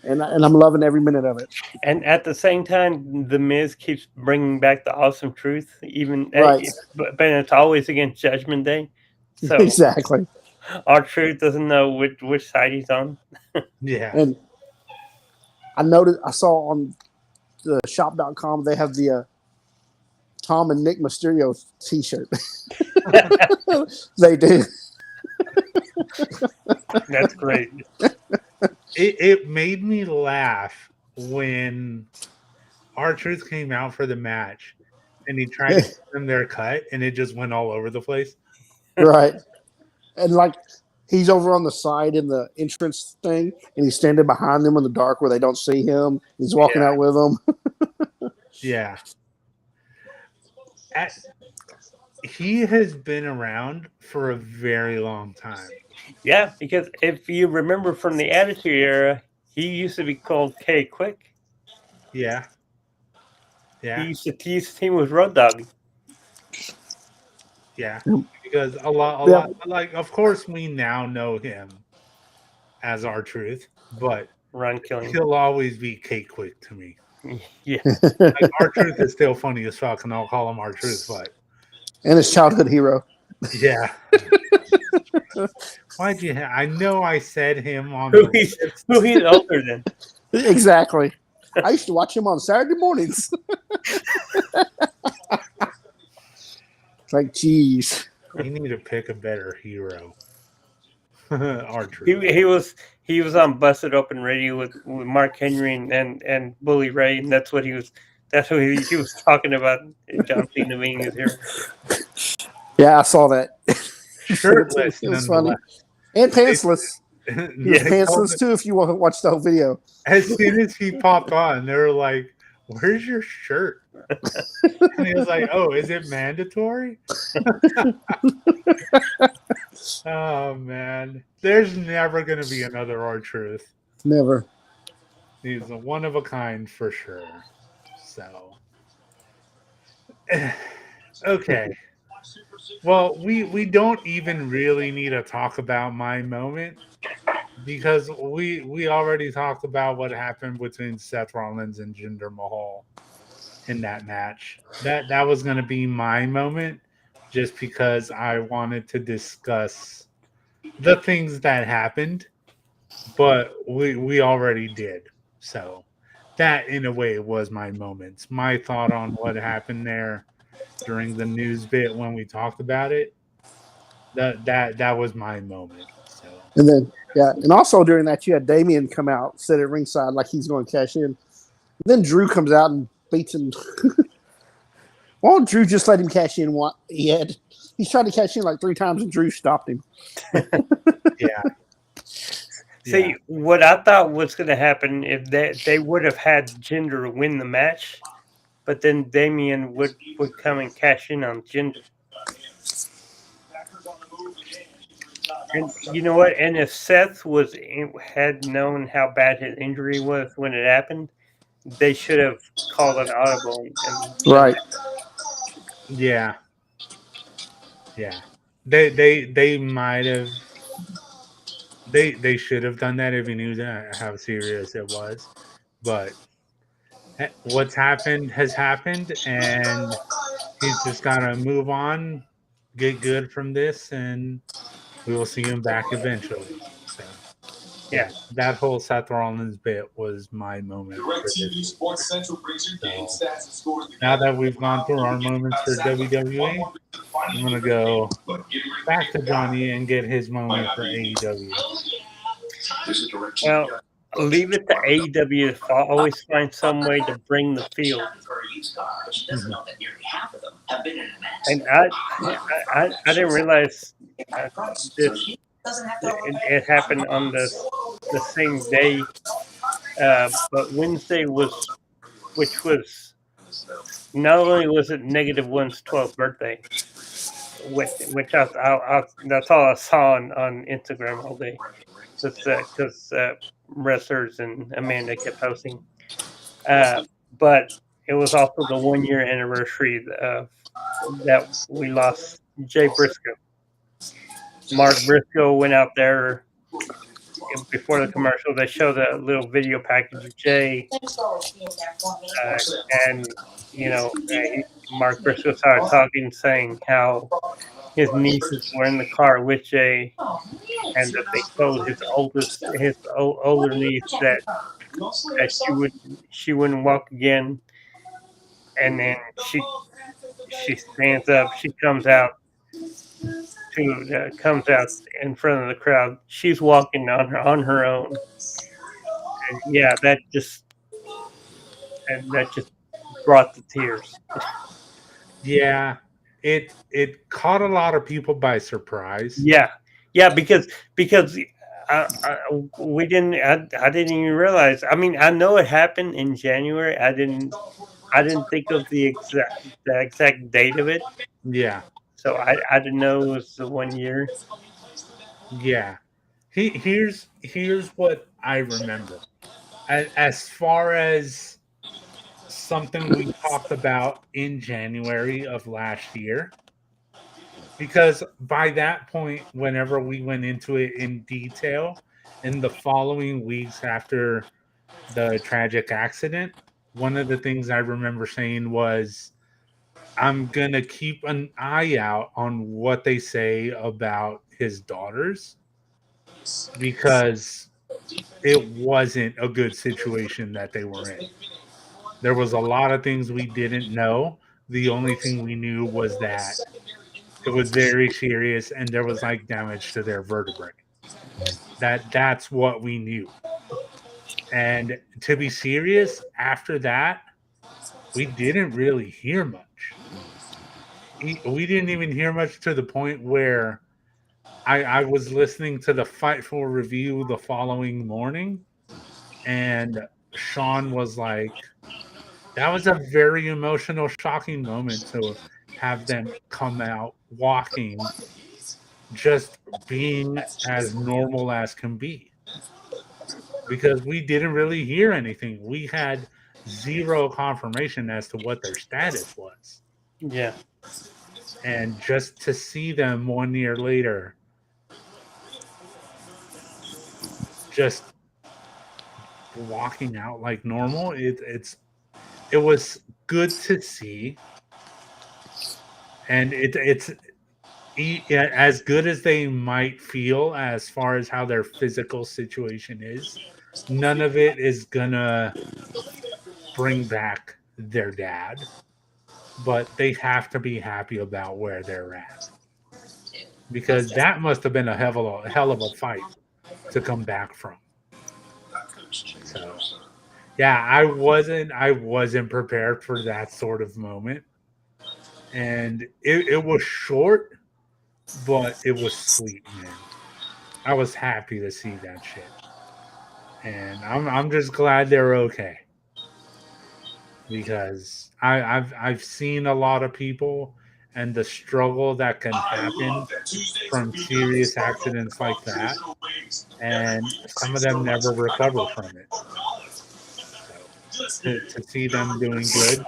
S4: and I'm loving every minute of it.
S6: And at the same time, The Miz keeps bringing back the awesome truth, even
S4: Right.
S6: but it's always against Judgment Day. So
S4: Exactly.
S6: R-Truth doesn't know which side he's on.
S5: Yeah.
S4: And I saw on the shop.com they have the Tom and Nick Mysterio t-shirt. They do.
S6: That's great.
S5: It made me laugh when R-Truth came out for the match and he tried to give them their cut and it just went all over the place.
S4: Right. And like he's over on the side in the entrance thing and he's standing behind them in the dark where they don't see him. He's walking out with them.
S5: Yeah. He has been around for a very long time.
S6: Yeah, because if you remember from the Attitude Era, he used to be called K Quick.
S5: Yeah. Yeah.
S6: He used to team with Road Dogg.
S5: Yeah. Because a lot, like, of course, we now know him as R-Truth, but
S6: Ron Killing.
S5: he'll always be K Quick to me.
S6: Yeah.
S5: Like, R-Truth is still funny as fuck, and I'll call him R-Truth, but.
S4: And his childhood hero.
S5: Yeah. Why'd you I know I said him on
S6: who he's older than.
S4: Exactly. I used to watch him on Saturday mornings. Like, geez.
S5: You need to pick a better hero. R-Truth.
S6: He was on Busted Open Radio with Mark Henry and Bully Ray, and that's what he was talking about. John Cena being his hero.
S4: Yeah, I saw that.
S5: Shirtless,
S4: it was funny. And pantsless. He was pantsless too if you want to watch the whole video.
S5: As soon as he popped on, they were like, "Where's your shirt?" And he was like, "Oh, is it mandatory?" Oh man, there's never gonna be another R-Truth.
S4: Never.
S5: He's a one of a kind for sure. So, okay. Well, we don't even really need to talk about my moment because we already talked about what happened between Seth Rollins and Jinder Mahal in that match. That was going to be my moment just because I wanted to discuss the things that happened, but we already did. So that in a way was my moment. My thought on what happened there during the news bit when we talked about it. That was my moment. So
S4: And then and also during that you had Damian come out, sit at ringside like he's going to cash in. Then Drew comes out and beats him. Why don't Drew just let him cash in what he had? He's tried to catch him like 3 times, and Drew stopped him.
S5: Yeah.
S6: See,
S5: Yeah.
S6: what I thought was going to happen if they would have had Jinder win the match, but then Damien would come and cash in on Jinder. And you know what? And if Seth had known how bad his injury was when it happened, they should have called an audible and done
S4: Right.
S6: that.
S5: Yeah. Yeah. They might have. They should have done that if he knew that how serious it was, but what's happened has happened, and he's just got to move on, get good from this, and we will see him back eventually. So,
S6: Yeah.
S5: yeah, that whole Seth Rollins bit was my moment for this
S1: DirecTV
S5: week.
S1: Sports Central brings you game
S5: So,
S1: stats and scores.
S5: now that we've gone through our moments for WWE, I'm going to go back to Johnny and get his moment for AEW.
S6: Well, leave it to AEW to always find some way to bring the field. And I didn't realize this. It happened on the same day, but Wednesday which was not only was it Negative One's 12th birthday, which that's all I saw on Instagram all day, because wrestlers and Amanda kept posting. But it was also the 1 year anniversary of that we lost Jay Briscoe. Mark Briscoe went out there before the commercial. They showed a little video package of Jay, and Mark Briscoe started talking, saying how his nieces were in the car with Jay, and that they told his older niece that she wouldn't walk again. And then she stands up. She comes out in front of the crowd. She's walking on her own. And yeah, that just brought the tears.
S5: Yeah, it caught a lot of people by surprise.
S6: Yeah, because we didn't. I didn't even realize. I mean, I know it happened in January. I didn't think of the exact date of it.
S5: Yeah,
S6: So I didn't know it was the 1 year.
S5: yeah. Here's what I remember. As far as something we talked about in January of last year, because by that point, whenever we went into it in detail in the following weeks after the tragic accident, one of the things I remember saying was, I'm going to keep an eye out on what they say about his daughters, because it wasn't a good situation that they were in. There was a lot of things we didn't know. The only thing we knew was that it was very serious and there was like damage to their vertebrae. That's what we knew. And to be serious, after that, we didn't really hear much. We didn't even hear much to the point where I was listening to the Fightful review the following morning, and Sean was like, that was a very emotional, shocking moment to have them come out walking, just being as normal as can be. Because we didn't really hear anything. We had zero confirmation as to what their status was.
S6: Yeah.
S5: And just to see them 1 year later, just walking out like normal, it was good to see. And it's as good as they might feel as far as how their physical situation is, none of it is gonna bring back their dad, but they have to be happy about where they're at, because that must have been a hell of a fight to come back from. So yeah, I wasn't prepared for that sort of moment, and it was short, but it was sweet, man. I was happy to see that shit, and I'm just glad they're okay because I've seen a lot of people and the struggle that can happen from serious accidents like that, and some of them never recover from it. So to see them doing good,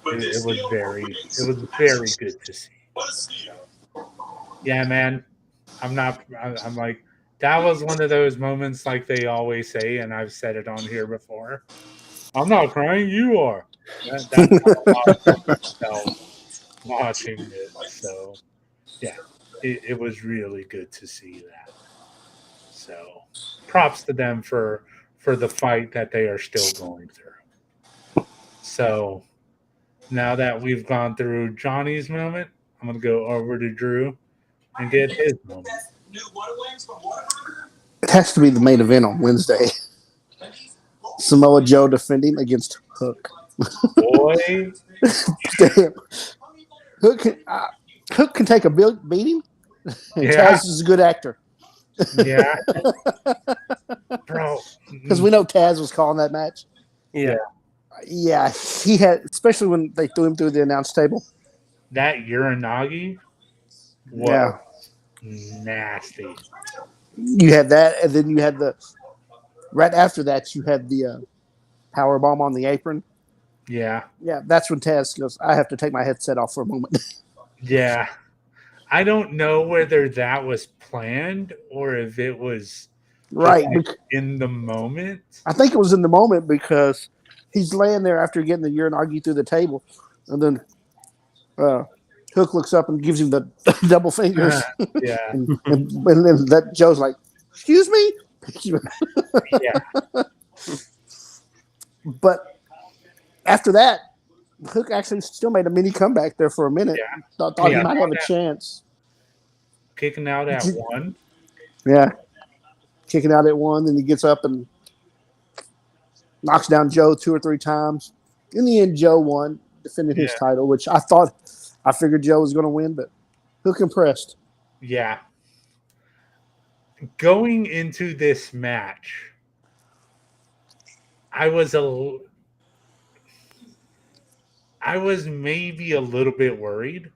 S5: it was very good to see. So yeah, man, I'm like that was one of those moments like they always say, and I've said it on here before. I'm not crying, you are. That's how I felt watching it. So yeah, it was really good to see that. So props to them for the fight that they are still going through. So now that we've gone through Johnny's moment, I'm gonna go over to Drew and get his moment.
S4: It has to be the main event on Wednesday. Samoa Joe defending against Hook.
S5: Boy,
S4: Damn. Hook can take a beating, and
S5: yeah,
S4: Taz is a good actor.
S5: yeah, bro.
S4: Because we know Taz was calling that match.
S6: Yeah.
S4: Yeah, he had, especially when they threw him through the announce table.
S5: That Uranagi was
S4: Yeah,
S5: nasty.
S4: you had that, and then you had the right after that you had the power bomb on the apron.
S5: Yeah,
S4: Yeah, that's when Taz goes, "I have to take my headset off for a moment."
S5: yeah. I don't know whether that was planned or if it was just
S4: Right,
S5: like in the moment.
S4: I think it was in the moment because he's laying there after getting the Uranagi through the table, and then Hook looks up and gives him the double fingers,
S5: Yeah,
S4: and then that Joe's like, "Excuse me,"
S5: yeah,
S4: but after that, Hook actually still made a mini comeback there for a minute.
S5: yeah.
S4: Thought he
S6: Yeah.
S4: might have a chance.
S5: Kicking out at one.
S4: Yeah, kicking out at one, then he gets up and knocks down Joe 2 or 3 times. In the end, Joe won, defending his
S5: Yeah,
S4: title, which I figured Joe was going to win, but Hook impressed.
S5: yeah. Going into this match, I was a, I was maybe a little bit worried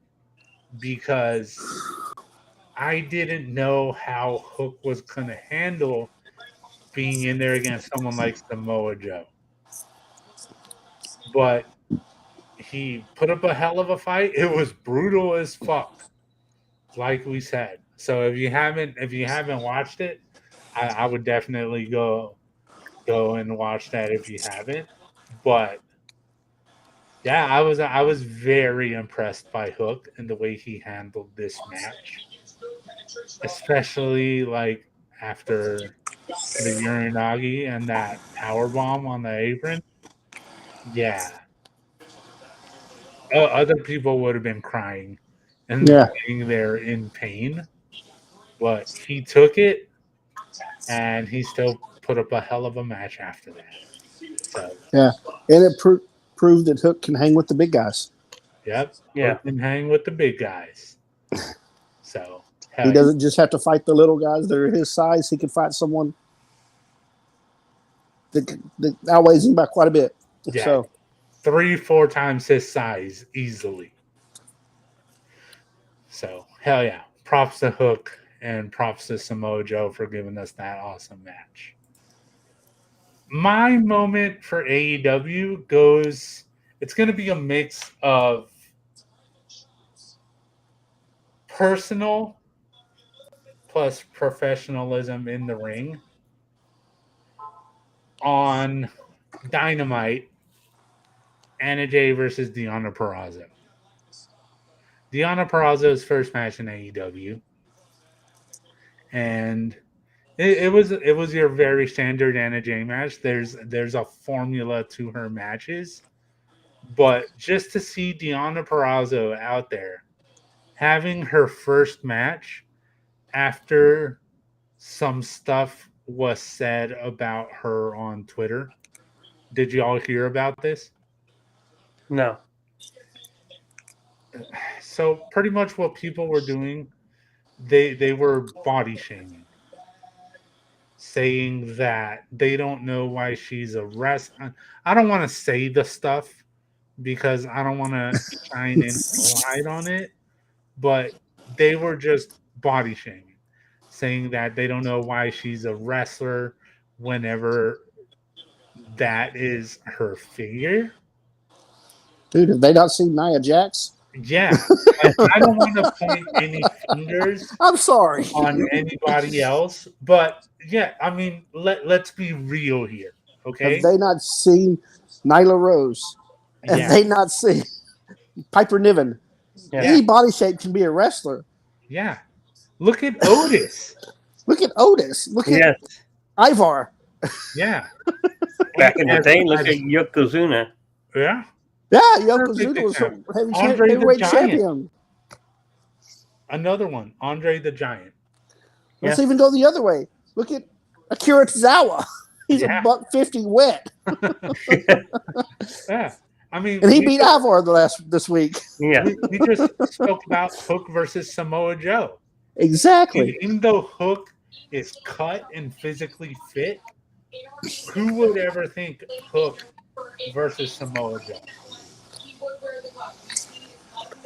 S5: because I didn't know how Hook was going to handle being in there against someone like Samoa Joe. But he put up a hell of a fight. It was brutal as fuck, like we said. So if you haven't watched it, I would definitely go and watch that if you haven't. But yeah, I was very impressed by Hook and the way he handled this match, especially like after the Uranagi and that power bomb on the apron. Yeah, other people would have been crying and
S4: Yeah,
S5: laying there in pain, but he took it and he still put up a hell of a match after that. So,
S4: yeah, and it proved that Hook can hang with the big guys.
S5: yep,
S6: Yeah.
S5: Hook can hang with the big guys. So,
S4: He
S5: hell yeah.
S4: doesn't just have to fight the little guys that are his size. He can fight someone that outweighs him by quite a bit.
S5: Yeah,
S4: So
S5: 3-4 times his size easily. So, hell yeah. Props to Hook and props to Samoa Joe for giving us that awesome match. My moment for AEW it's going to be a mix of personal plus professionalism in the ring on Dynamite, Anna Jay versus Deonna Purrazzo. Deonna Purrazzo's first match in AEW, and it was your very standard Anna Jay match. There's a formula to her matches, but just to see Deonna Purrazzo out there having her first match after some stuff was said about her on Twitter. Did you all hear about this?
S6: No.
S5: So pretty much what people were doing they were body shaming, saying that they don't know why she's a I don't want to say the stuff because I don't want to shine any light on it, but they were just body shaming, saying that they don't know why she's a wrestler whenever that is her figure.
S4: Dude, have they not seen Nia Jax?
S5: Yeah, I don't want to point any fingers
S4: I'm sorry.
S5: on anybody else, but yeah, I mean, let's be real here,
S4: Have
S5: okay?
S4: they not seen Nyla Rose? Have
S5: Yeah,
S4: they not seen Piper Niven?
S5: yeah,
S4: Any body shape can be a wrestler.
S5: yeah. Look at Otis.
S4: Look at Otis. Look at
S6: Yes.
S4: Ivar.
S5: Yeah,
S6: Back in the
S5: as,
S6: day, look
S5: as
S6: at Yokozuna.
S5: yeah,
S4: Yeah, Yokozuna
S5: perfect
S4: was
S5: example. Andre the
S4: heavyweight
S5: Giant,
S4: champion.
S5: another one. Andre the Giant.
S4: Let's
S6: Yeah.
S4: even go the other way. Look at Akira Tozawa. He's a
S5: Yeah,
S4: $150 wet,
S5: yeah. I mean,
S4: and he beat Ivar this week.
S6: Yeah.
S5: we just spoke about Hook versus Samoa Joe.
S4: Exactly.
S5: Even though Hook is cut and physically fit, who would ever think Hook versus Samoa Joe?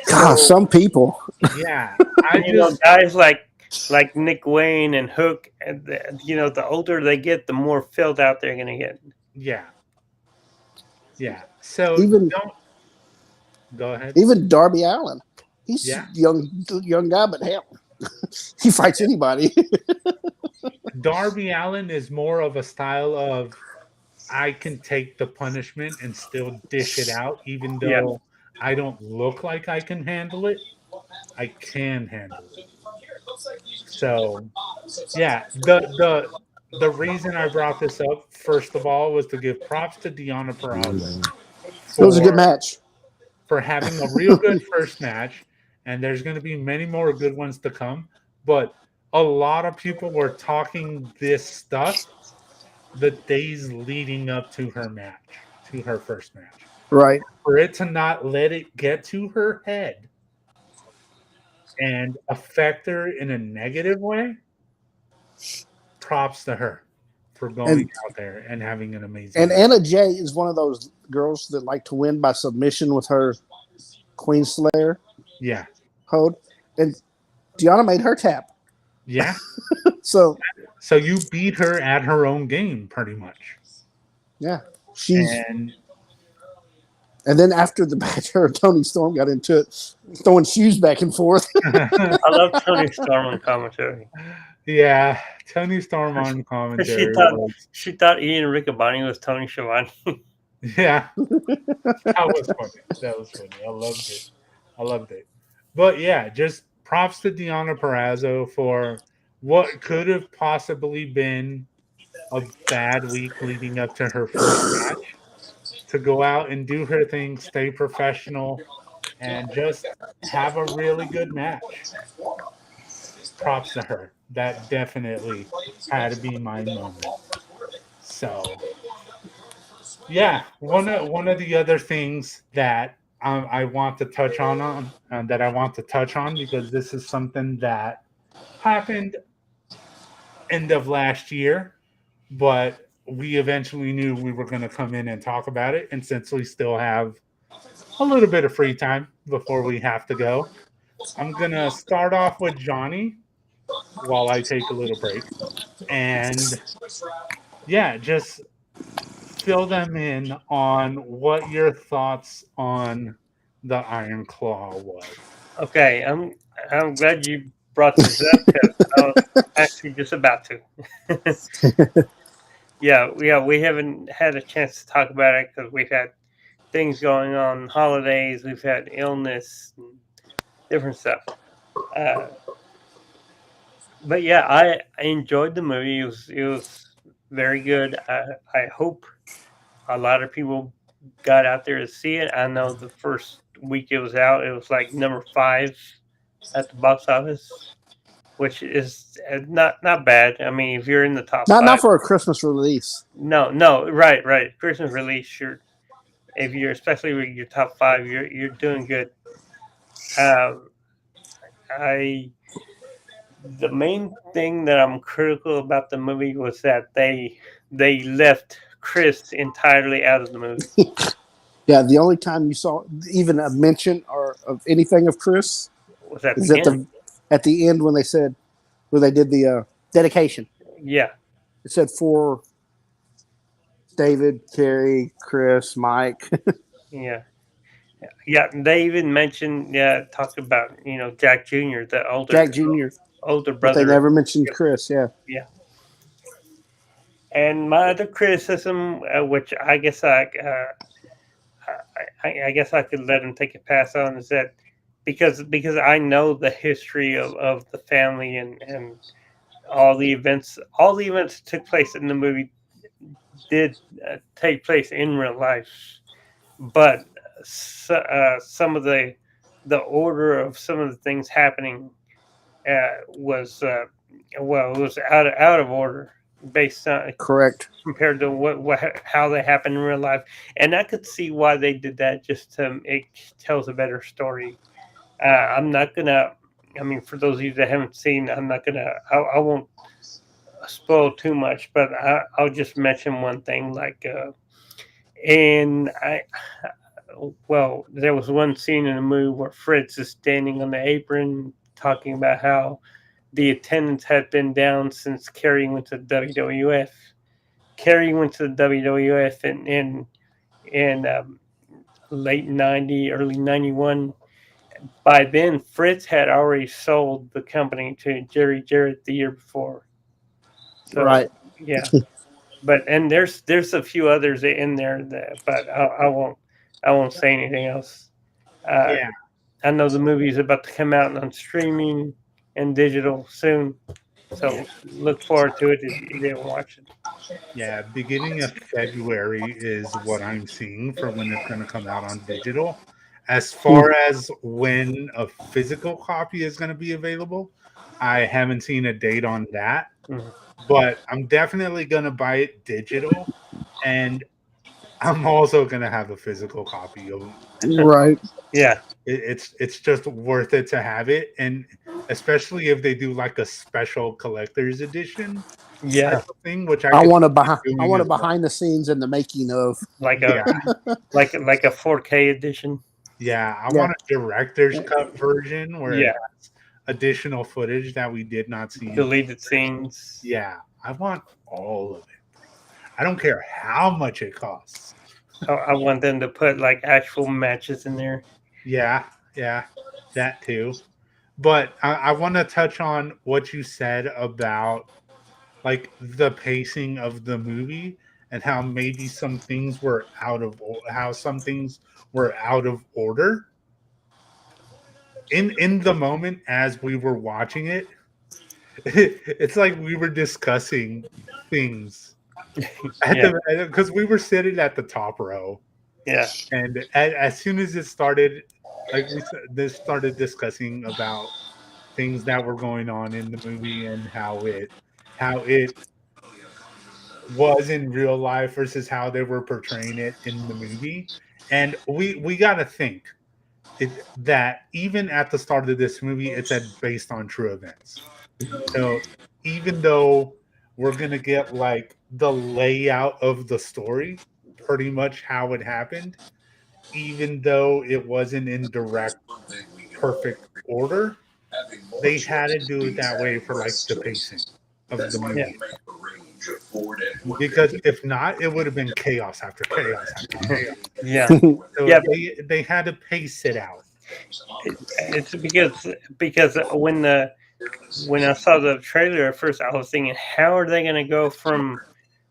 S4: God,
S5: So
S4: some people.
S5: yeah, I
S6: And,
S5: just
S6: guys like Nick Wayne and Hook, and the older they get, the more filled out they're gonna get.
S5: yeah, yeah. So
S4: Even
S5: don't go ahead.
S4: even Darby Allin. He's
S5: Yeah,
S4: a young guy, but hell, he fights anybody.
S5: Darby Allin is more of a style of I can take the punishment and still dish it out, even
S6: Yeah.
S5: though I don't look like I can handle it. I can handle it. So yeah, the reason I brought this up first of all was to give props to Deonna Purrazzo
S4: It was a good
S5: for
S4: match.
S5: having a real good first match, and there's going to be many more good ones to come. But a lot of people were talking this stuff the days leading up to her match, to her first match.
S4: Right.
S5: For it to not let it get to her head and affect her in a negative way, props to her for going
S4: And
S5: out there and having an amazing
S4: and
S5: match.
S4: Anna Jay is one of those girls that like to win by submission with her Queen Slayer
S5: Yeah.
S4: hold. And Deanna made her tap.
S5: Yeah.
S4: So
S5: So you beat her at her own game, pretty much.
S4: yeah. She's
S5: And
S4: and then after the match, her and Tony Storm got into it, throwing shoes back and forth.
S6: I love Tony Storm on commentary.
S5: yeah, Tony Storm on
S6: She
S5: commentary
S6: thought
S5: was
S6: she thought Ian Riccaboni was Tony Schiavone.
S5: yeah, that was funny. That was funny. I loved it. I loved it. But yeah, just props to Deonna Purrazzo for what could have possibly been a bad week leading up to her first match to go out and do her thing, stay professional, and just have a really good match. Props to her. That definitely had to be my moment. So yeah, one of the other things that I want to touch on that I want to touch on because this is something that happened end of last year, but we eventually knew we were going to come in and talk about it. And since we still have a little bit of free time before we have to go, I'm going to start off with Johnny while I take a little break. And yeah, just fill them in on what your thoughts on the Iron Claw was.
S6: Okay, I'm glad you brought this up because I was actually just about to. Yeah, we haven't had a chance to talk about it because we've had things going on, holidays, we've had illness, and different stuff. Uh, but yeah, I enjoyed the movie. It was very good. I hope a lot of people got out there to see it. I know the first week it was out, it was like number 5 at the box office, which is not bad. I mean, if you're in the top
S4: not
S6: 5,
S4: for a Christmas release.
S6: no, right, Christmas release, sure. If you're especially with your top 5, you're doing good. Um, I The main thing that I'm critical about the movie was that they left Chris entirely out of the movie.
S4: Yeah, the only time you saw even a mention or of anything of Chris
S6: Was at
S4: is
S6: the end.
S4: at the end when they said when they did the dedication.
S6: Yeah,
S4: It said for David, Carrie, Chris, Mike.
S6: yeah, yeah. They even mentioned, yeah, talked about Jack Jr., the
S4: Jack Jr.,
S6: older
S4: but they
S6: brother.
S4: never mentioned Chris. Yeah,
S6: Yeah. And my other criticism, which I guess I could let him take a pass on, is that because I know the history of the family and all the events that took place in the movie did take place in real life, but some of the order of some of the things happening was well, it was out of order based on
S4: correct.
S6: compared to what how they happen in real life, and I could see why they did that. Just to it tells a better story. I'm not gonna. I mean, for those of you that haven't seen, I'm not gonna. I won't spoil too much, but I'll just mention one thing. Like, and I well, there was one scene in the movie where Fritz is standing on the apron talking about how the attendance had been down since Kerry went to the WWF. Kerry went to the WWF in late '90, early '91. By then, Fritz had already sold the company to Jerry Jarrett the year before. So
S4: Right.
S6: yeah, but and there's a few others in there that, but I won't say anything else. Uh,
S5: Yeah,
S6: I know the movie is about to come out on streaming and digital soon, so look forward to it if you didn't watch it.
S5: yeah. Beginning of February is what I'm seeing for when it's going to come out on digital. As
S4: Hmm.
S5: far as when a physical copy is going to be available, I haven't seen a date on that,
S6: Mhm.
S5: but I'm definitely going to buy it digital, and I'm also going to have a physical copy of
S4: Right.
S6: Yeah,
S5: it's just worth it to have it, and especially if they do like a special collector's edition type
S6: yeah,
S5: of thing, which I could see them
S4: I
S5: doing
S4: want a
S5: as well.
S4: behind the scenes and the making of.
S6: like a
S5: Yeah,
S6: like a 4K edition.
S5: yeah, I
S4: Yeah.
S5: want a director's cut version where it
S6: Yeah,
S5: has additional footage that we did not see in
S6: deleted
S5: theaters.
S6: scenes.
S5: Yeah, I want all of it, bro. I don't care how much it costs.
S6: I want them to put like actual matches in there.
S5: Yeah, yeah, that too. But I want to touch on what you said about like the pacing of the movie and how maybe some things were how some things were out of order in the moment as we were watching it. It's like we were discussing things at
S6: Yeah,
S5: the because we were sitting at the top row,
S6: yeah,
S5: and as soon as it started, like this started discussing about things that were going on in the movie and how it was in real life versus how they were portraying it in the movie. And we got to think that even at the start of this movie, it said based on true events. So even though we're gonna get like the layout of the story, pretty much how it happened, even though it wasn't in direct perfect order, they had to do it that way for like the pacing of the
S6: yeah,
S5: movie. Because if not, it would have been chaos after chaos after chaos.
S6: yeah,
S5: So
S6: yeah.
S5: they had to pace it out.
S6: It's because when I saw the trailer at first, I was thinking, how are they going to go from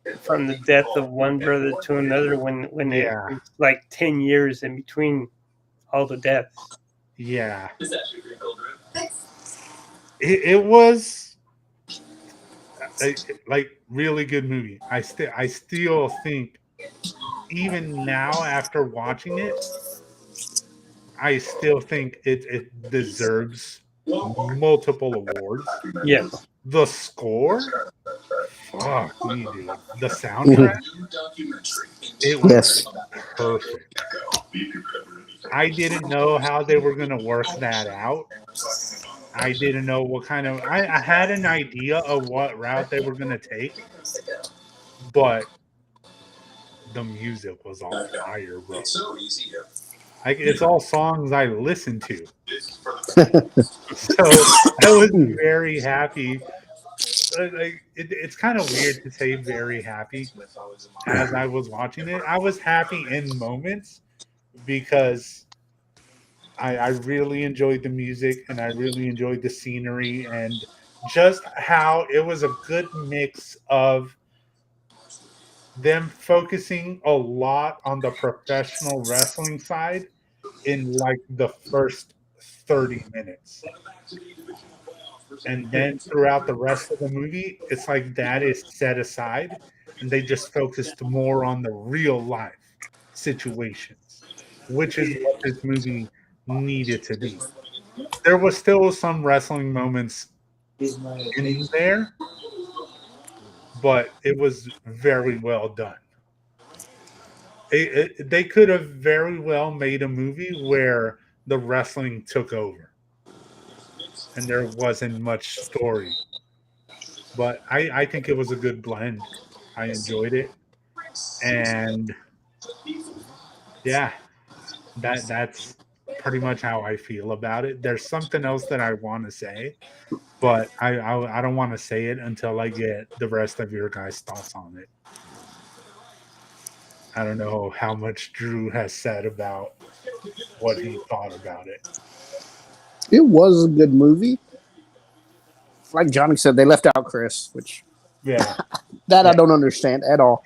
S6: the death of one brother to another when
S5: Yeah,
S6: it's like 10 years in between all the deaths?
S5: yeah. It was like really good movie. I still think even now after watching it, I still think it deserves multiple awards.
S6: Yes.
S5: The score, fuck me, dude. The soundtrack, it was
S4: Yes.
S5: perfect. I didn't know how they were gonna work that out. I didn't know what kind of. I had an idea of what route they were gonna take, but the music was on fire, bro. Like it's all songs I listen to, so I was very happy. Like it's kind of weird to say very happy as I was watching it. I was happy in moments because I really enjoyed the music and I really enjoyed the scenery and just how it was a good mix of them focusing a lot on the professional wrestling side in like the first 30 minutes. And then throughout the rest of the movie, it's like that is set aside and they just focused more on the real life situations, which is what this movie needed to be. There was still some wrestling moments in there, but it was very well done. They could have very well made a movie where the wrestling took over and there wasn't much story. But I think it was a good blend. I enjoyed it. And yeah, that's pretty much how I feel about it. There's something else that I want to say, but I don't want to say it until I get the rest of your guys' thoughts on it. I don't know how much Drew has said about what he thought about it.
S4: It was a good movie. Like Johnny said, they left out Chris, which
S5: Yeah.
S4: I don't understand at all.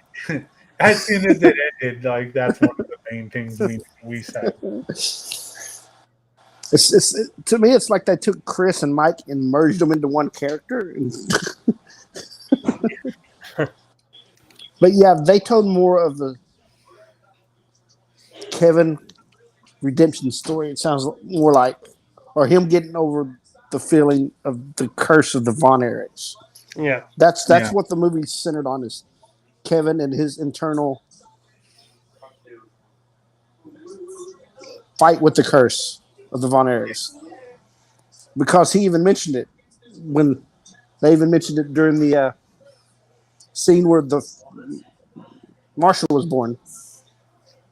S5: As soon as it ended, like that's one of the main things we said.
S4: To me, it's like they took Chris and Mike and merged them into one character. But yeah, they told more of the Kevin redemption story. It sounds more like, or him getting over the feeling of the curse of the Von Erichs.
S6: Yeah.
S4: That's
S5: Yeah.
S4: what the movie's centered on, is Kevin and his internal fight with the curse of the Von Erichs. Because he even mentioned it when they even mentioned it during the scene where the Marshall was born.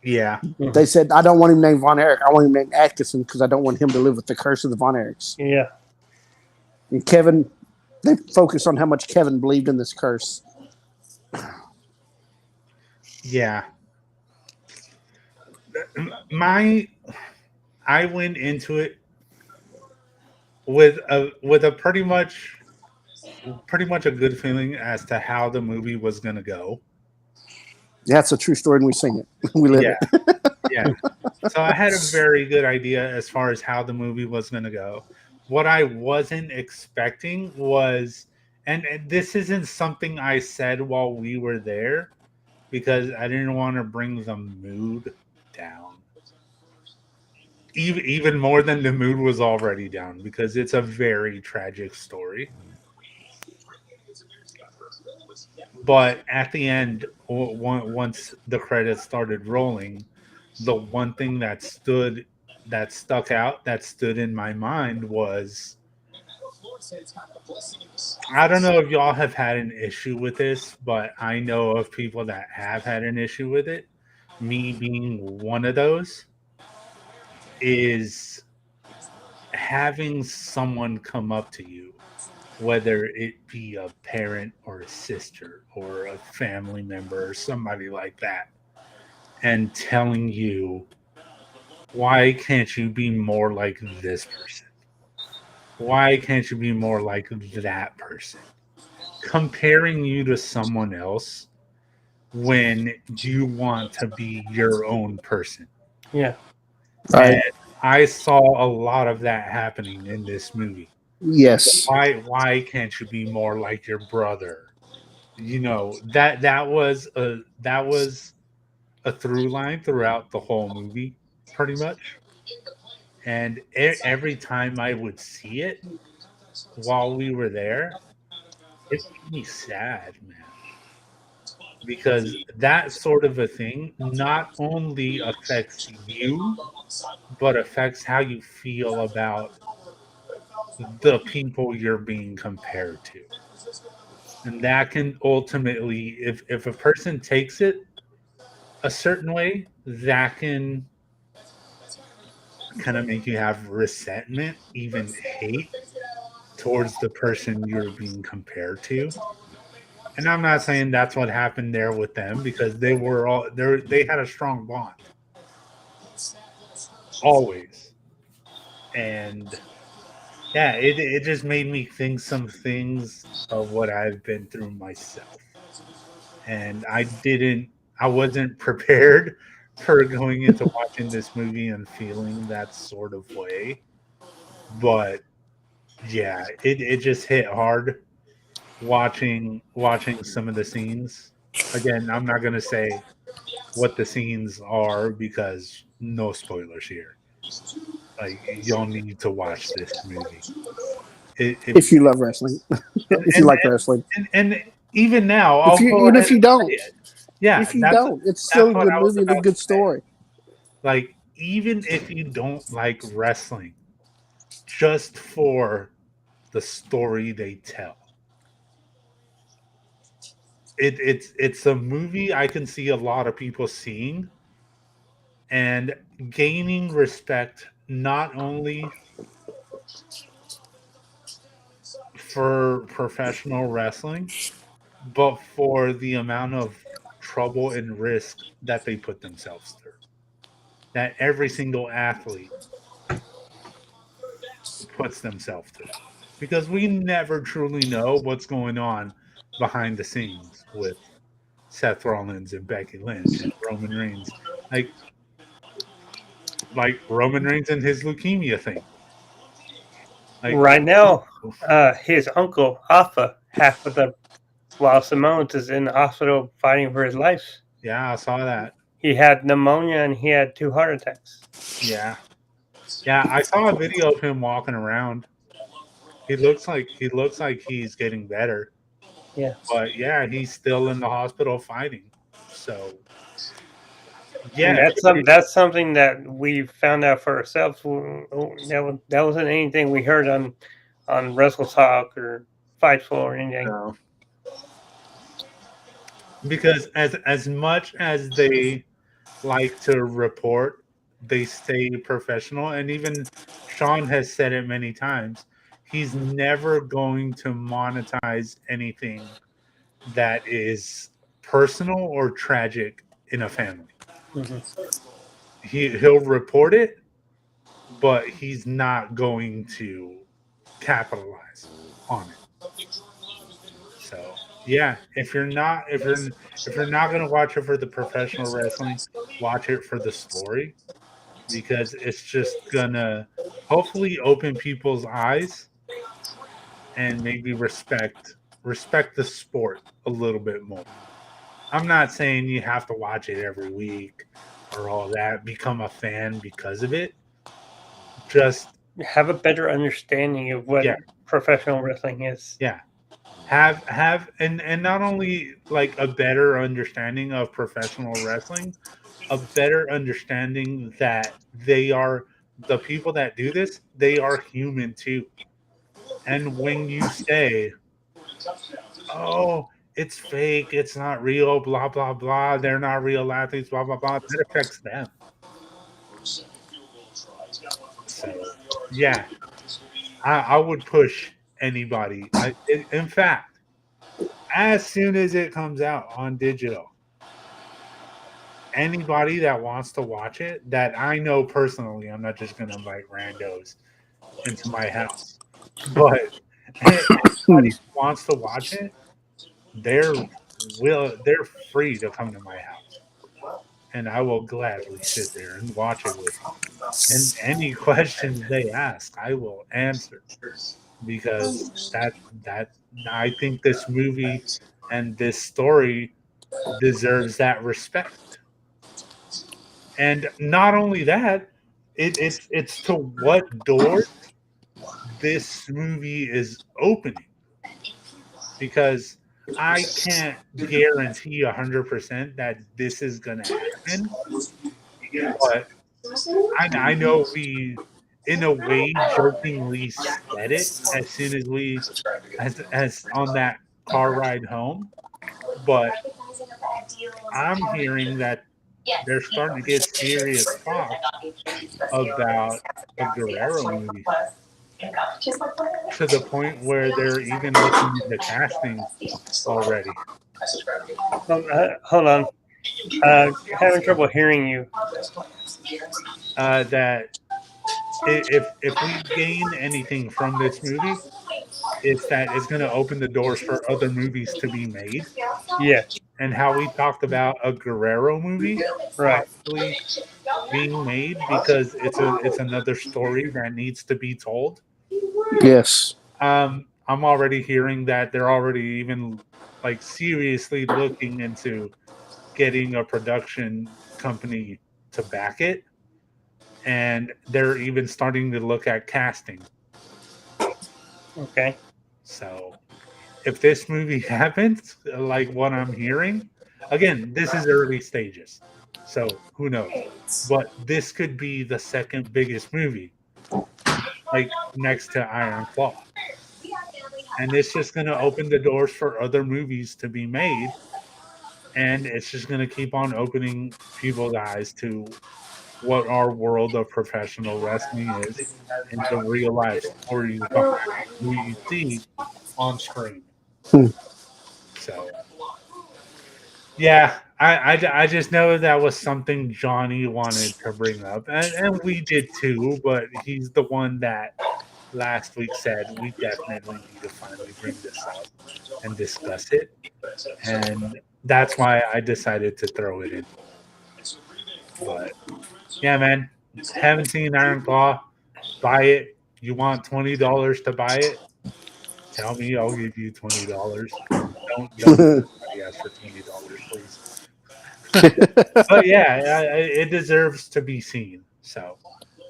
S5: Yeah.
S4: They said, I don't want him named Von Erich. I want him named Atkinson because I don't want him to live with the curse of the Von Erichs.
S6: Yeah.
S4: And Kevin, they focus on how much Kevin believed in this curse.
S5: Yeah. I went into it with a pretty much a good feeling as to how the movie was gonna go.
S4: Yeah, it's a true story, and we sing it. We live
S5: Yeah.
S4: it.
S5: Yeah. So I had a very good idea as far as how the movie was gonna go. What I wasn't expecting was, and this isn't something I said while we were there because I didn't want to bring the mood down. Even more than the mood was already down because it's a very tragic story. But at the end, once the credits started rolling, the one thing that stuck out, that stood in my mind was, I don't know if y'all have had an issue with this, but I know of people that have had an issue with it. Me being one of those, is having someone come up to you, whether it be a parent or a sister or a family member or somebody like that, and telling you, why can't you be more like this person? Why can't you be more like that person? Comparing you to someone else when you want to be your own person.
S6: Yeah.
S4: Right.
S5: And I saw a lot of that happening in this movie.
S4: Yes.
S5: Why can't you be more like your brother? You know, that was a through line throughout the whole movie, pretty much. And every time I would see it while we were there, it made me sad, man. Because that sort of a thing not only affects you, but affects how you feel about the people you're being compared to. And that can ultimately, if a person takes it a certain way, that can kind of make you have resentment, even hate towards the person you're being compared to. And I'm not saying that's what happened there with them because they had a strong bond always. And yeah, it just made me think some things of what I've been through myself. And I wasn't prepared for going into watching this movie and feeling that sort of way. But yeah, it just hit hard watching some of the scenes. Again, I'm not gonna say what the scenes are because no spoilers here. Like you'll need to watch this movie. It
S4: If you love wrestling,
S5: and,
S4: if you
S5: and,
S4: like wrestling,
S5: and even now,
S4: if
S5: I'll
S4: you
S5: go
S4: even
S5: ahead
S4: if you
S5: and say
S4: don't,
S5: it. Yeah,
S4: if you don't, it's still a
S5: what
S4: good
S5: I was
S4: movie and a
S5: about
S4: good
S5: to say.
S4: story.
S5: Like even if you don't like wrestling, just for the story they tell, it's a movie I can see a lot of people seeing and gaining respect not only for professional wrestling, but for the amount of trouble and risk that they put themselves through. That every single athlete puts themselves through. Because we never truly know what's going on behind the scenes with Seth Rollins and Becky Lynch and Roman Reigns. Like Roman Reigns and his leukemia thing. Like
S6: Right now, his uncle Alpha, half of the while Simone's is in the hospital fighting for his life.
S5: yeah, I saw that.
S6: He had pneumonia and he had 2 heart attacks.
S5: Yeah. Yeah, I saw a video of him walking around. He looks like he's getting better.
S6: Yeah,
S5: But yeah, he's still in the hospital fighting. So
S6: and
S5: yeah,
S6: that's something that we found out for ourselves. That wasn't anything we heard on Wrestle Talk or Fightful or anything.
S5: no. Because as much as they like to report, they stay professional. And even Sean has said it many times. He's never going to monetize anything that is personal or tragic in a family.
S6: Mm-hmm.
S5: He'll report it, but he's not going to capitalize on it. So yeah, if you're not gonna watch it for the professional wrestling, watch it for the story because it's just gonna hopefully open people's eyes and maybe respect the sport a little bit more. I'm not saying you have to watch it every week or all that, become a fan because of it. Just
S6: Have a better understanding of what
S5: yeah,
S6: professional wrestling is.
S5: yeah. Have and not only like a better understanding of professional wrestling, a better understanding that they are the people that do this, they are human too. And when you say, "Oh, it's fake, it's not real, blah blah blah, they're not real athletes, blah blah blah," that affects them. So, yeah, I would push anybody. In fact, as soon as it comes out on digital, anybody that wants to watch it, that I know personally, I'm not just going to invite randos into my house, but anybody that wants to watch it, they're free to come to my house, and I will gladly sit there and watch it with them. And any questions they ask, I will answer because that I think this movie and this story deserves that respect. And not only that, it's to what doors this movie is opening because I can't guarantee 100% that this is going to happen, but I know in a way, jokingly said it as soon as as on that car ride home. But I'm hearing that they're starting to get serious talks about a Guerrero movie to the point where they're even looking into casting already.
S6: Hold on. Having trouble hearing you.
S5: That if we gain anything from this movie, it's that it's going to open the doors for other movies to be made.
S6: Yeah.
S5: And how we talked about a Guerrero movie
S6: Right.
S5: possibly being made because it's another story that needs to be told.
S4: Yes.
S5: I'm already hearing that they're already even like seriously looking into getting a production company to back it, and they're even starting to look at casting.
S6: Okay.
S5: So if this movie happens, like what I'm hearing, again, this is early stages, so who knows? But this could be the second biggest movie, like next to Iron Claw, and it's just going to open the doors for other movies to be made, and it's just going to keep on opening people's eyes to what our world of professional wrestling is and the real life stories behind who you see on screen.
S4: Hmm.
S5: So, yeah, I just know that was something Johnny wanted to bring up, and we did too, but he's the one that last week said we definitely need to finally bring this up and discuss it. And that's why I decided to throw it in. But yeah, man, haven't seen Iron Claw. Buy it. You want $20 to buy it? Tell me, I'll give you $20. Don't anybody ask for $20, please. But yeah, it deserves to be seen. So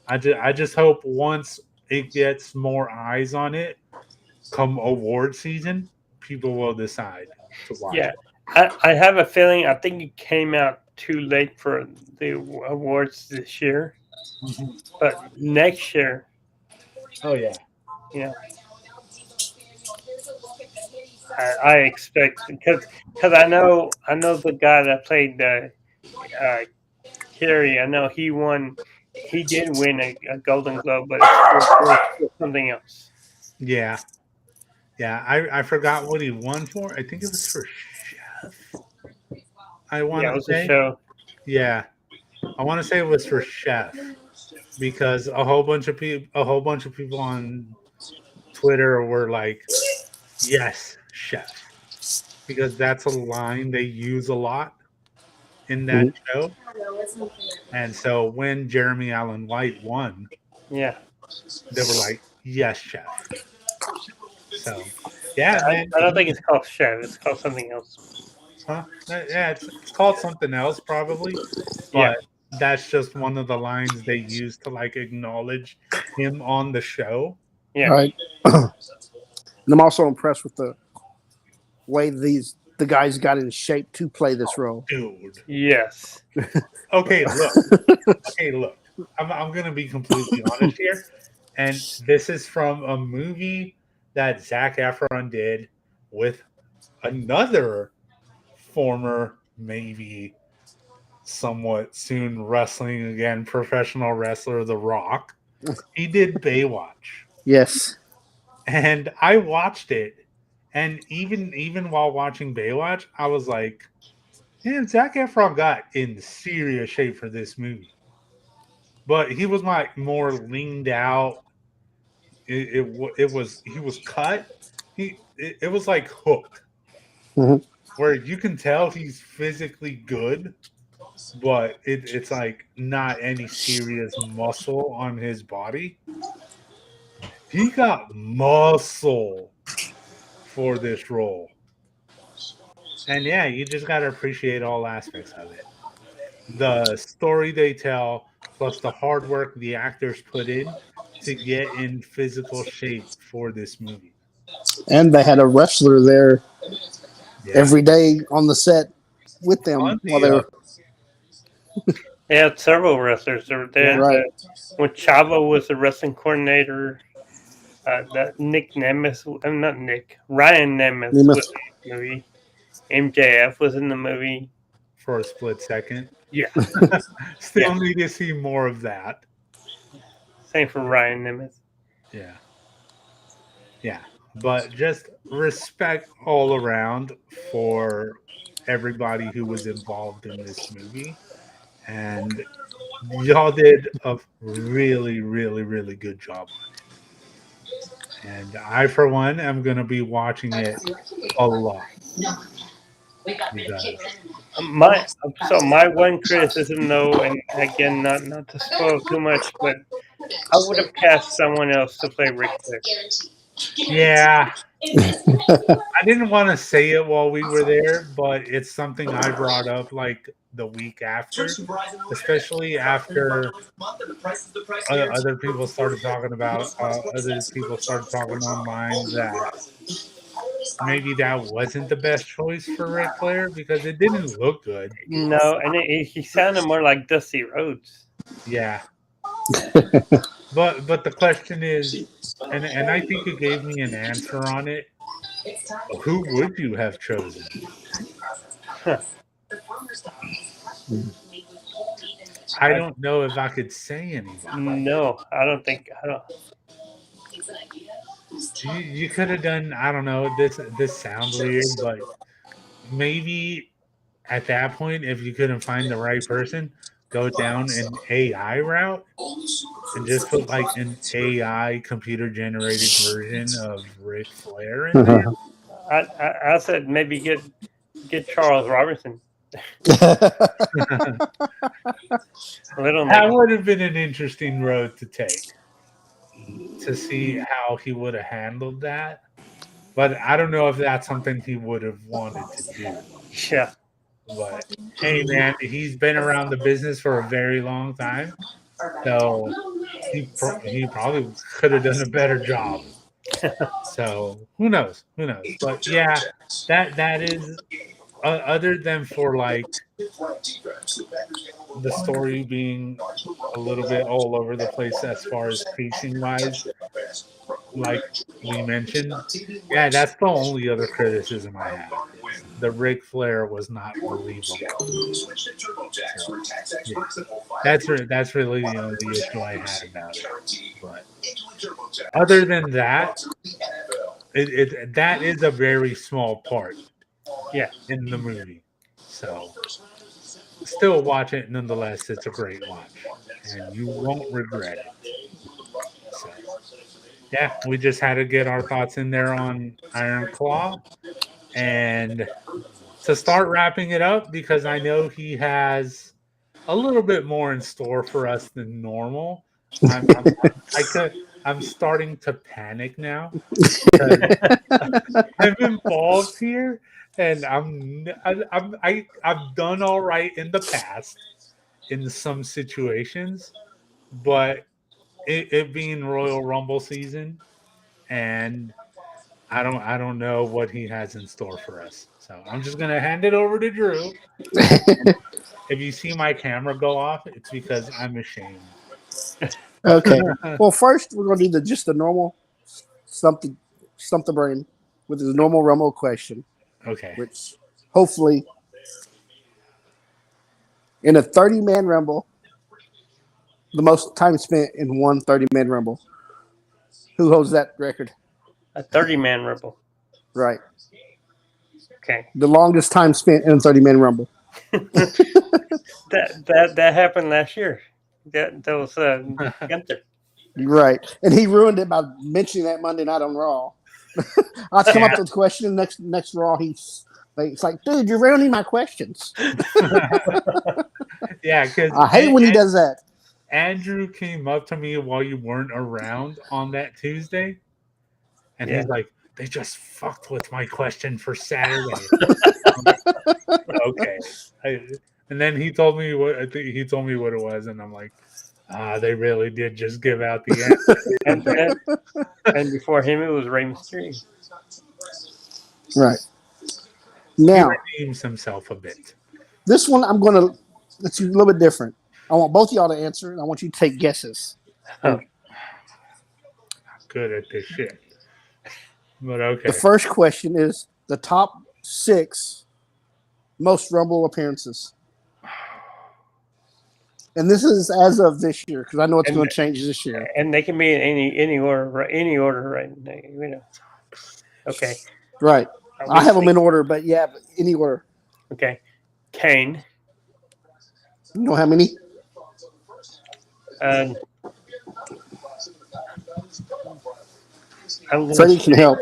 S5: I just hope once it gets more eyes on it, come award season, people will decide to watch
S6: Yeah.
S5: it.
S6: I have a feeling. I think it came out too late for the awards this year, but next year,
S5: Oh yeah,
S6: you know, I expect because I know the guy that played uh, Kerry. I know he won. He did win a Golden Globe, but it was for something else.
S5: yeah, yeah. I forgot what he won for. I think it was for chef. I want
S6: Yeah, it
S5: to
S6: was a
S5: say,
S6: show.
S5: yeah, I want to say it was for chef because a whole bunch of people on Twitter were like, "Yes, chef," because that's a line they use a lot in that
S4: Mhm.
S5: show. And so when Jeremy Allen White won,
S6: Yeah,
S5: they were like, "Yes, chef." So, yeah,
S6: I,
S5: man,
S6: I don't think it's called show. It's called something else.
S5: huh? Yeah, it's called something else probably,
S6: Yeah,
S5: but that's just one of the lines they use to like acknowledge him on the show.
S6: yeah,
S4: Right. And I'm also impressed with the way the guys got in shape to play this role.
S5: Dude.
S6: yes,
S5: Okay, look. Okay, look. I'm gonna be completely honest here, and this is from a movie that Zach Efron did with another former, maybe somewhat soon wrestling again professional wrestler, The Rock. He did Baywatch,
S4: Yes.
S5: and I watched it, and even while watching Baywatch, I was like, "Man, Zach Efron got in serious shape for this movie." But he was like more leaned out. It was he was cut. It was like Hook,
S4: Mhm.
S5: where you can tell he's physically good, but it's like not any serious muscle on his body. He got muscle for this role. And yeah, you just got to appreciate all aspects of it. The story they tell, plus the hard work the actors put in to get in physical shape for this movie.
S4: And they had a wrestler there
S5: Yeah.
S4: every day on the set with them
S5: On
S4: while they were.
S6: They had several wrestlers. They had,
S4: Right.
S6: when Chavo was the wrestling coordinator, that Nick Nemeth, not Nick, Ryan Nemeth
S4: Nemeth.
S6: was in the movie. MJF was in the movie.
S5: For a split second.
S6: Yeah,
S5: Still need to see more of that.
S6: same for Ryan Nemeth.
S5: Yeah. Yeah. But just respect all around for everybody who was involved in this movie. And y'all did a really, really, really good job on it. And I, for one, am going to be watching it a lot. Because,
S6: My one criticism, though, and again, not to spoil too much, but I would have cast someone else to play Ric Flair.
S5: yeah, I didn't want to say it while we were there, but it's something I brought up like the week after, especially after other people started talking about, other people started talking online that maybe that wasn't the best choice for Ric Flair because it didn't look good.
S6: No, and he sounded more like Dusty Rhodes.
S5: Yeah. But the question is, and I think you gave me an answer on it. Who would you have chosen? I don't know if I could say anybody.
S6: No, I don't think.
S5: You could have done. I don't know. This sounds weird, but maybe at that point, if you couldn't find the right person, go down an AI route and just put like an AI computer generated version of Ric Flair in there.
S6: I said maybe get Charles Robinson. Little
S5: That
S6: Nick.
S5: would have been an interesting road to take to see how he would have handled that. But I don't know if that's something he would have wanted to do.
S6: Yeah.
S5: But hey, man, he's been around the business for a very long time, so he probably could have done a better job. So who knows? Who knows? But yeah, that is other than for like the story being a little bit all over the place as far as pacing wise, like we mentioned. Yeah, that's the only other criticism I have. The Ric Flair was not believable. So, yeah. That's really the only issue I had about it. But other than that, that is a very small part.
S6: Yeah.
S5: In the movie. So still watch it nonetheless. It's a great watch, and you won't regret it. So yeah, we just had to get our thoughts in there on Iron Claw, and to start wrapping it up because I know he has a little bit more in store for us than normal. I'm starting to panic now because I'm involved here, and I've done all right in the past in some situations, but it being Royal Rumble season, and I don't know what he has in store for us. So I'm just gonna hand it over to Drew. If you see my camera go off, it's because I'm ashamed.
S4: Okay. Well, first we're gonna do just the normal stump the brain with his normal Rumble question.
S5: Okay.
S4: Which hopefully in a 30-man Rumble, the most time spent in one 30-man Rumble. Who holds that record?
S6: A 30-man Rumble.
S4: Right.
S6: Okay.
S4: The longest time spent in a 30-man Rumble.
S6: that happened last year. That was Gunther.
S4: Right. And he ruined it by mentioning that Monday night on Raw. I come up with the question next Raw. It's like, dude, you're ruining my questions.
S5: Yeah, because
S4: I hate when he does that.
S5: Andrew came up to me while you weren't around on that Tuesday, and he's like, "They just fucked with my question for Saturday." Okay, and then he told me what it was, and I'm like, they really did just give out the answer.
S6: and before him, it was Rey Mysterio.
S4: Right. Now,
S5: he redeems himself a bit.
S4: This one it's a little bit different. I want both of y'all to answer, and I want you to take guesses.
S5: Good at this shit. But okay.
S4: The first question is the top 6 most Rumble appearances. And this is as of this year, because I know it's going to change this year.
S6: And they can be in any order, right? You know. Okay.
S4: Right. I have them in order, but any order.
S6: Okay. Kane.
S4: You know how many? Freddie can help.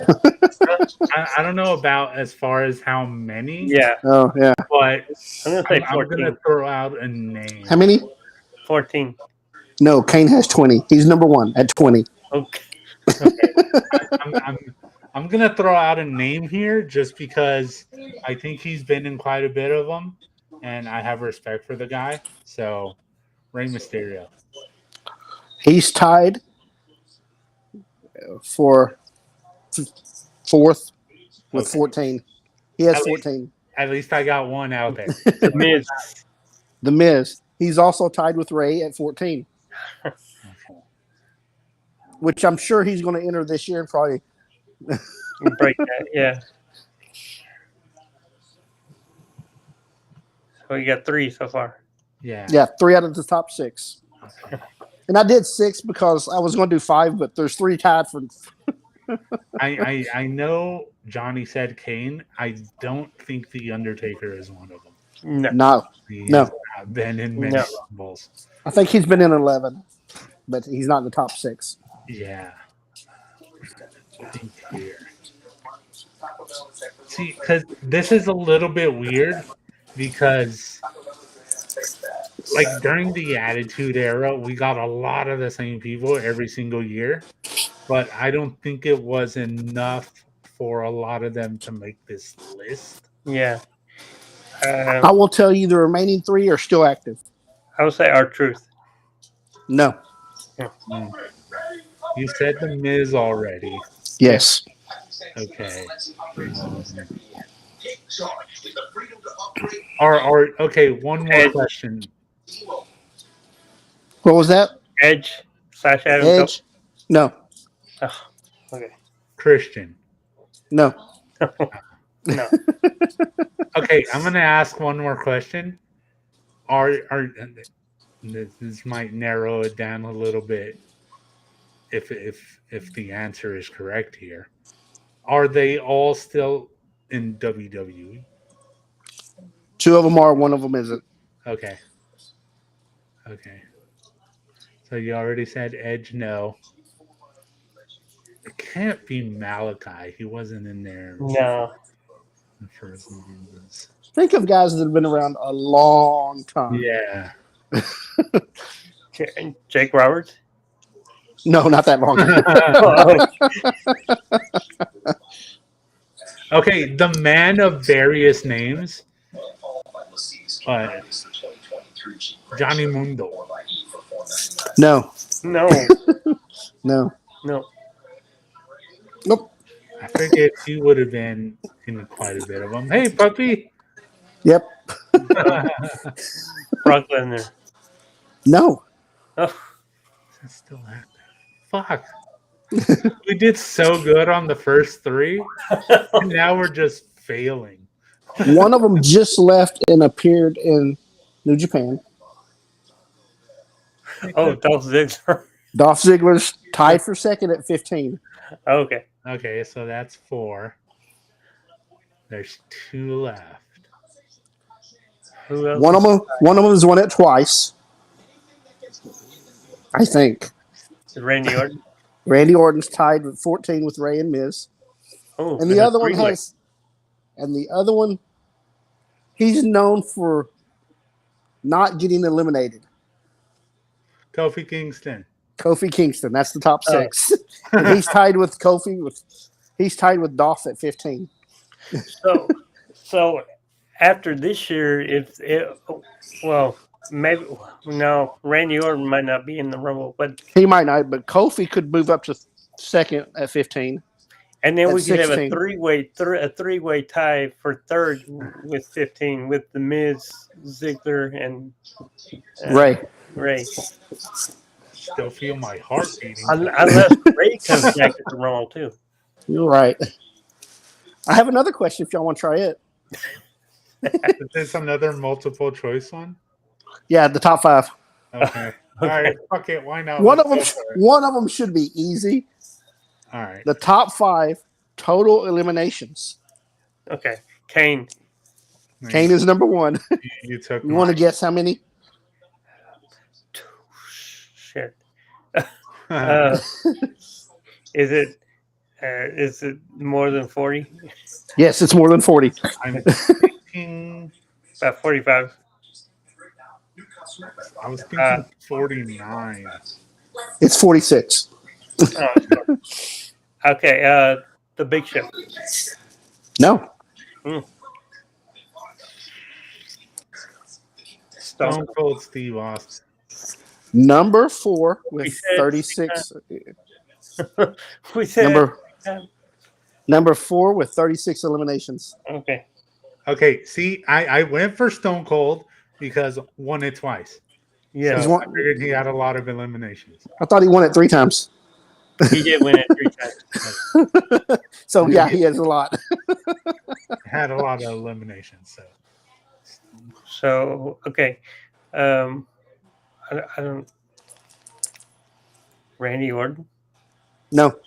S5: I don't know about as far as how many.
S6: Yeah.
S4: Oh, yeah.
S5: But
S6: I'm going to say 14.
S5: I'm going to throw out a name.
S4: How many?
S6: 14.
S4: No, Kane has 20. He's number 1 at 20.
S6: Okay.
S5: I'm going to throw out a name here just because I think he's been in quite a bit of them, and I have respect for the guy. So, Rey Mysterio.
S4: He's tied for 4th with 14. He has 14.
S5: At least I got one out there.
S4: The Miz. He's also tied with Ray at 14. Which I'm sure he's going to enter this year and probably
S6: break that. Yeah. So you got 3 so far.
S4: Yeah, 3 out of the top 6. And I did 6 because I was going to do 5, but there's 3 tied for.
S5: I know Johnny said Kane. I don't think the Undertaker is one of them.
S4: No.
S5: He's not been in many Rumbles.
S4: I think he's been in 11, but he's not in the top 6.
S5: Yeah. See, because this is a little bit weird because, like, during the Attitude Era, we got a lot of the same people every single year, but I don't think it was enough for a lot of them to make this list.
S6: Yeah.
S4: I will tell you the remaining 3 are still active.
S6: I would say R-Truth.
S4: No.
S5: You said the Miz already.
S4: Yes.
S5: Okay. Okay, one more question.
S4: What was that?
S6: Edge / Adam
S4: Edge? No.
S6: Oh, okay.
S5: Christian.
S4: No.
S6: No.
S5: Okay, I'm gonna ask one more question. This might narrow it down a little bit if the answer is correct here. Are they all still in WWE?
S4: 2 of them are, 1 of them isn't.
S5: Okay. So you already said Edge, no. It can't be Malachi. He wasn't in there.
S6: No.
S5: The first ones.
S4: Think of guys that have been around a long time.
S5: Yeah.
S6: Jake Roberts?
S4: No, not that long.
S5: Okay, the man of various names. Johnny Mundo.
S4: No.
S6: No.
S4: No.
S6: No.
S4: Nope.
S5: I figured he would have been in quite a bit of them. Hey, puppy.
S4: Yep.
S6: Brock Lesnar.
S4: No.
S6: Oh.
S5: It's still active. Fuck. We did so good on the first 3, and now we're just failing.
S4: 1 of them just left and appeared in New Japan.
S6: Oh, Dolph Ziggler.
S4: Dolph Ziggler's tied for 2nd at 15.
S6: Okay.
S5: Okay, so that's 4. There's 2 left.
S6: Who else?
S4: One of them has won it twice. I think.
S6: Randy Orton.
S4: Randy Orton's tied with 14 with Ray and Miz.
S6: Oh,
S4: and the other one has. And the other one, he's known for not getting eliminated.
S5: Kofi Kingston.
S4: Kofi Kingston. That's the top 6. And he's tied with Kofi. He's tied with Dolph at 15.
S6: So after this year, maybe Randy Orton might not be in the Rumble, but
S4: he might not. But Kofi could move up to 2nd at 15.
S6: And then we could
S4: 16.
S6: have a three-way tie for 3rd with 15 with the Miz Ziggler and
S4: Ray.
S6: Ray.
S5: Still feel my heart beating.
S6: Unless Ray comes back at the Rumble too.
S4: You're right. I have another question if y'all want to try it.
S5: Is this another multiple choice one?
S4: Yeah, the top 5.
S5: Okay. All right. Fuck it. Why not?
S4: One of
S5: Let's
S4: them.
S5: go for it.
S4: One of them should be easy.
S5: All right.
S4: The top 5 total eliminations.
S6: Okay, Kane.
S4: Kane is number 1.
S5: You took.
S4: You want to
S5: mine.
S4: guess how many?
S6: Shit. Is it more than 40?
S4: Yes, it's more than 40.
S5: I'm thinking.
S6: About 45.
S5: I was thinking 49.
S4: It's 46.
S6: Oh, okay, the Big Show.
S4: No.
S5: Stone Cold Steve Austin.
S4: Number 4
S6: We
S4: with
S6: said
S4: 36.
S6: We said
S4: Number 4 with 36 eliminations.
S6: okay.
S5: Okay. See, I went for Stone Cold because won it twice.
S6: Yeah,
S5: So I figured he had a lot of eliminations.
S4: I thought he won it 3 times.
S6: he did win it 3 times.
S4: So yeah, he has a lot.
S5: Had a lot of eliminations.
S6: So okay, I don't. Randy Orton.
S4: No.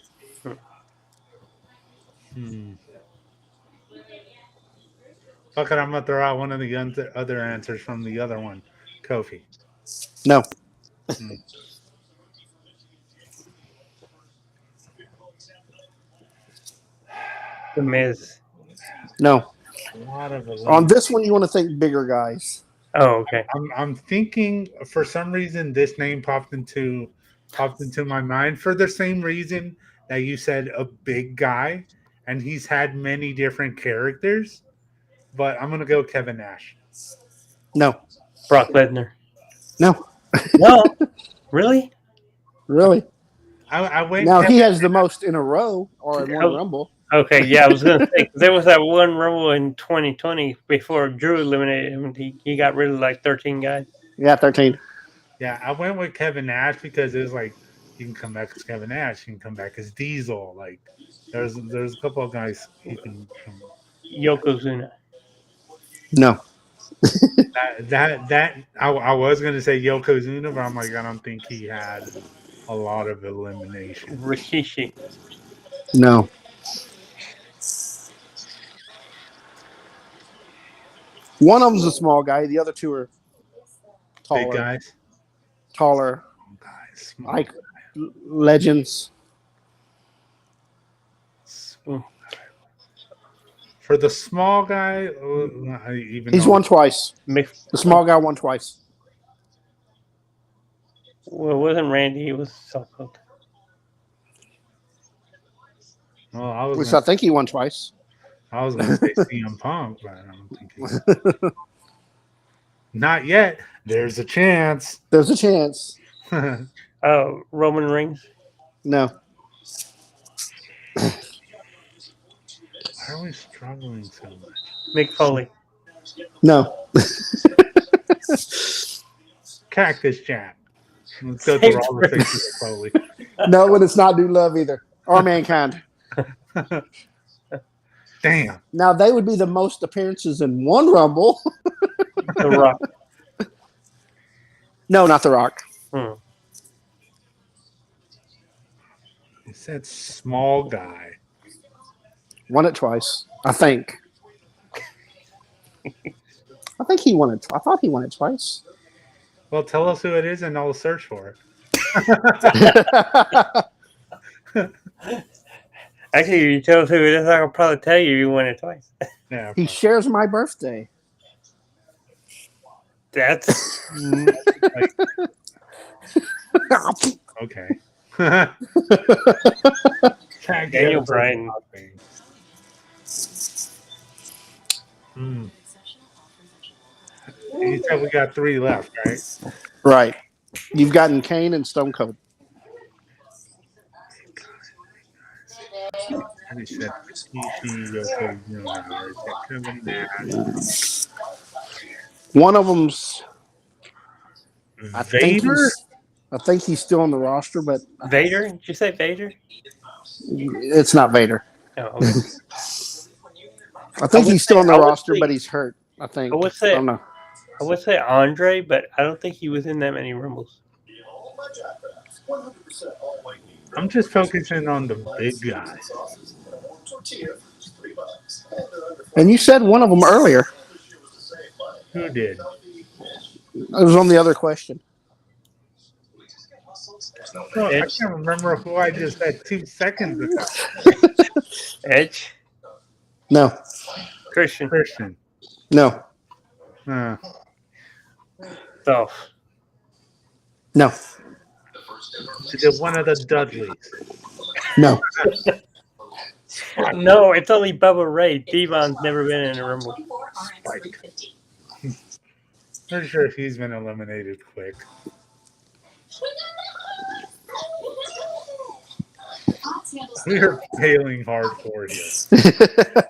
S5: Fuck it, I'm gonna throw out one of the other answers from the other one. Kofi.
S4: No.
S6: The Miz.
S4: No.
S5: A lot of
S4: On this one, you want to think bigger guys.
S6: Oh, okay.
S5: I'm thinking for some reason this name popped into my mind for the same reason that you said a big guy, and he's had many different characters. But I'm gonna go Kevin Nash.
S4: No.
S6: Brock Lesnar.
S4: No.
S6: No, really?
S4: Really?
S5: I went.
S4: Now
S5: Kevin
S4: he has the most in a row or in one Rumble.
S6: Okay, yeah, I was going to say, 'cause there was that one Rumble in 2020 before Drew eliminated him. He got rid of like 13 guys.
S4: Yeah, 13.
S5: Yeah, I went with Kevin Nash because it was like you can come back as Kevin Nash, you can come back as Diesel. Like there's a couple of guys you can come.
S6: Yokozuna.
S4: No.
S5: I was gonna say Yokozuna, but I'm like I don't think he had a lot of elimination.
S6: Rikishi.
S4: No. One of them's a small guy. The other 2 are taller.
S5: Big guys.
S4: Taller.
S5: Guys.
S4: Like legends.
S5: For the small guy,
S4: He's won twice.
S6: The
S4: small guy won twice.
S6: Well, it wasn't Randy. It was Stone Cold.
S5: Well,
S4: I think he won twice.
S5: I was going to say CM Punk, but I don't think not yet. There's a chance.
S4: There's a chance.
S6: Roman Reigns.
S4: No.
S5: Why are we struggling so much?
S6: Mick Foley.
S4: No.
S5: Cactus Jack. Let's go through all the things slowly.
S4: No, and it's not New Love either. Or Mankind.
S5: Damn.
S4: Now they would be the most appearances in one Rumble.
S6: The Rock.
S4: No, not The Rock.
S5: You said small guy.
S4: Won it twice, I think. I think he won it. I thought he won it twice.
S5: Well, tell us who it is, and I'll search for it.
S6: Actually, you tell us who it is, I can probably tell you won it twice.
S5: Yeah.
S4: He shares my birthday.
S6: That's
S5: Okay.
S6: Daniel Bryan.
S5: You said we got 3 left, right?
S4: Right. You've gotten Kane and Stone Cold.
S5: I just said Rikishi, Yokozuna, Kevin Nash.
S4: One of them's I think
S5: Vader?
S4: he's still on the roster, but
S6: Vader? Did you say Vader?
S4: it's not Vader.
S6: Oh, okay.
S4: I think he's still on the
S6: I would
S4: roster,
S6: say-
S4: but he's hurt. I think.
S6: I would
S4: I
S6: say
S4: don't know.
S6: I would say Andre, but I don't think he was in that many Rumbles.
S5: I'm just focusing on the big guys.
S4: And you said one of them earlier.
S5: Who did?
S4: It was on the other question.
S5: Well, I can't remember who I just said 2 seconds ago.
S6: Edge,
S4: No,
S5: Christian.
S4: no,
S6: Dolph.
S4: no,
S5: Is it one of the Dudleys?
S4: no.
S6: No, it's only Bubba Ray. Devon's never been in a Rumble.
S5: Pretty sure he's been eliminated quick. We're failing hardcore here.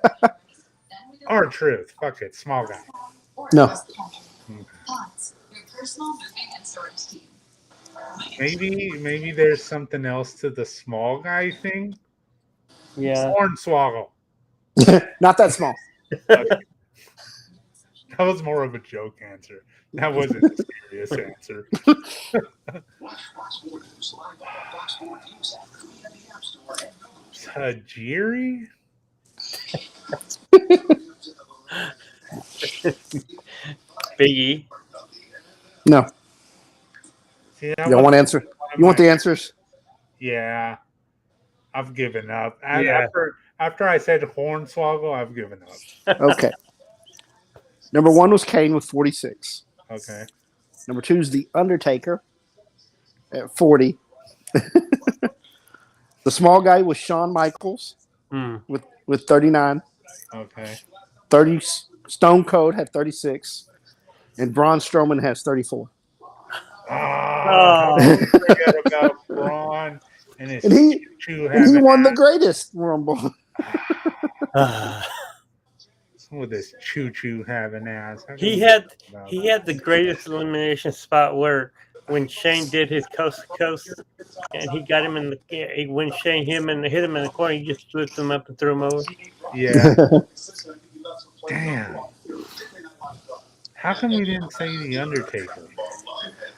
S5: Our truth. Fuck it. Small guy.
S4: No.
S5: Maybe there's something else to the small guy thing.
S6: Yeah.
S5: Hornswoggle.
S4: Not that small.
S5: Okay. That was more of a joke answer. That wasn't a serious answer. Tajiri?
S6: Biggie.
S4: No.
S5: See,
S4: You don't want to answer? You want the answers?
S5: Yeah. I've given up.
S6: Yeah.
S5: After I said Hornswoggle, I've given up.
S4: Okay. Number 1 was Kane with 46.
S5: Okay.
S4: Number 2 is The Undertaker at 40. The small guy was Shawn Michaels with 39.
S5: Okay.
S4: 30 Stone Cold had 36. And Braun Strowman has 34.
S5: Oh, forget about Braun and his
S4: And he won the greatest Rumble.
S5: With this choo-choo having ass.
S6: He had the greatest elimination spot where when Shane did his coast to coast and he got him in the when Shane hit him in the corner, he just flipped him up and threw him over.
S5: Yeah. Damn. How come we didn't say the Undertaker?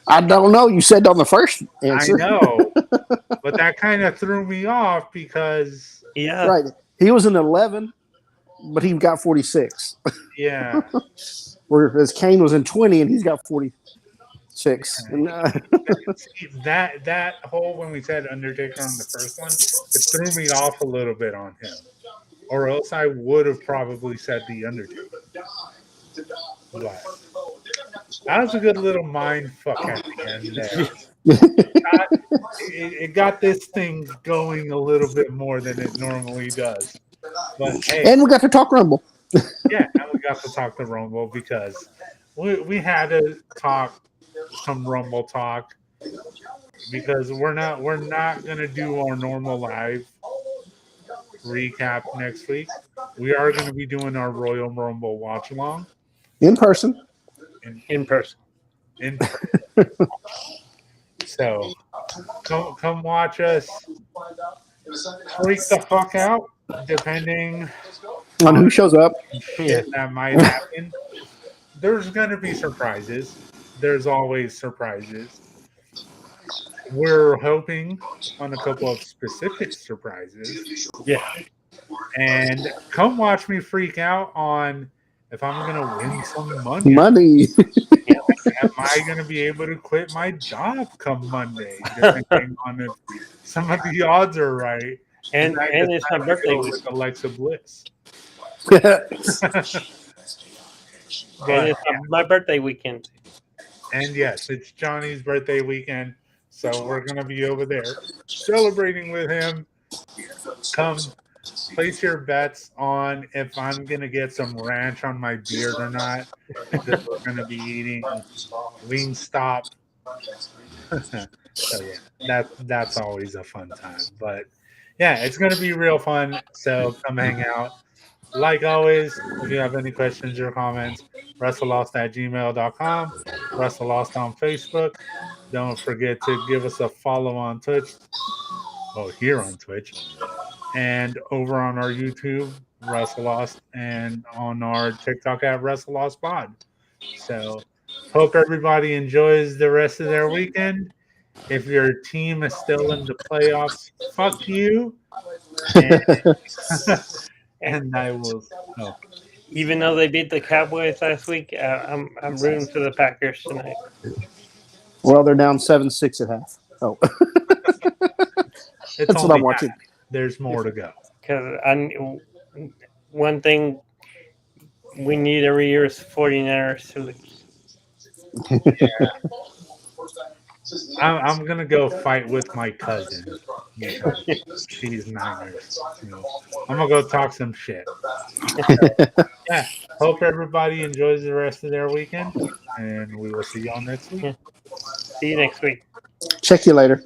S4: I don't know. You said on the first answer.
S5: I know, but that kind of threw me off because
S4: Right. He was in 11, but he got 46.
S5: Yeah.
S4: Whereas Kane was in 20 and he's got 46. And,
S5: See, that whole when we said Undertaker on the first one, it threw me off a little bit on him, or else I would have probably said the Undertaker. But that was a good little mind fuck at the end there. It got this thing going a little bit more than it normally does. But hey,
S4: and we got to talk Rumble.
S5: yeah, and we got to talk the Rumble because we had to talk some Rumble talk because we're not gonna do our normal live recap next week. We are gonna be doing our Royal Rumble watch along
S4: In person.
S6: In person.
S5: So come watch us freak the fuck out, depending
S4: On who shows up.
S5: shit that might happen. There's gonna be surprises. There's always surprises. We're hoping on a couple of specific surprises.
S6: Yeah.
S5: And come watch me freak out on if I'm gonna win some money.
S4: Money.
S5: Am I gonna be able to quit my job come Monday? Depending on if some of the odds are right.
S6: And it's my birthday week.
S5: with Alexa Bliss.
S6: And it's my birthday weekend.
S5: And yes, it's Johnny's birthday weekend, so we're gonna be over there celebrating with him. Come place your bets on if I'm gonna get some ranch on my beard or not, because we're gonna be eating Wingstop. So yeah, that's always a fun time. But yeah, it's gonna be real fun. So come hang out. like always, if you have any questions or comments, wrestlelost@gmail.com, WrestleLost on Facebook. Don't forget to give us a follow on Twitch. Oh, here on Twitch. And over on our YouTube, WrestleLost, and on our TikTok at WrestleLostPod. So, hope everybody enjoys the rest of their weekend. If your team is still in the playoffs, fuck you. And, and I will. Oh,
S6: Even though they beat the Cowboys last week, I'm rooting for the Packers tonight.
S4: Well, they're down 7-6 at half. Oh,
S5: it's
S4: that's what
S5: only
S4: I'm watching.
S5: half. There's more to go.
S6: Because one thing we need every year is 49ers to lose.
S5: I'm gonna go fight with my cousin because she's Niners. So I'm gonna go talk some shit. Yeah. Hope everybody enjoys the rest of their weekend, and we will see y'all next week.
S6: See you next week.
S4: Check you later.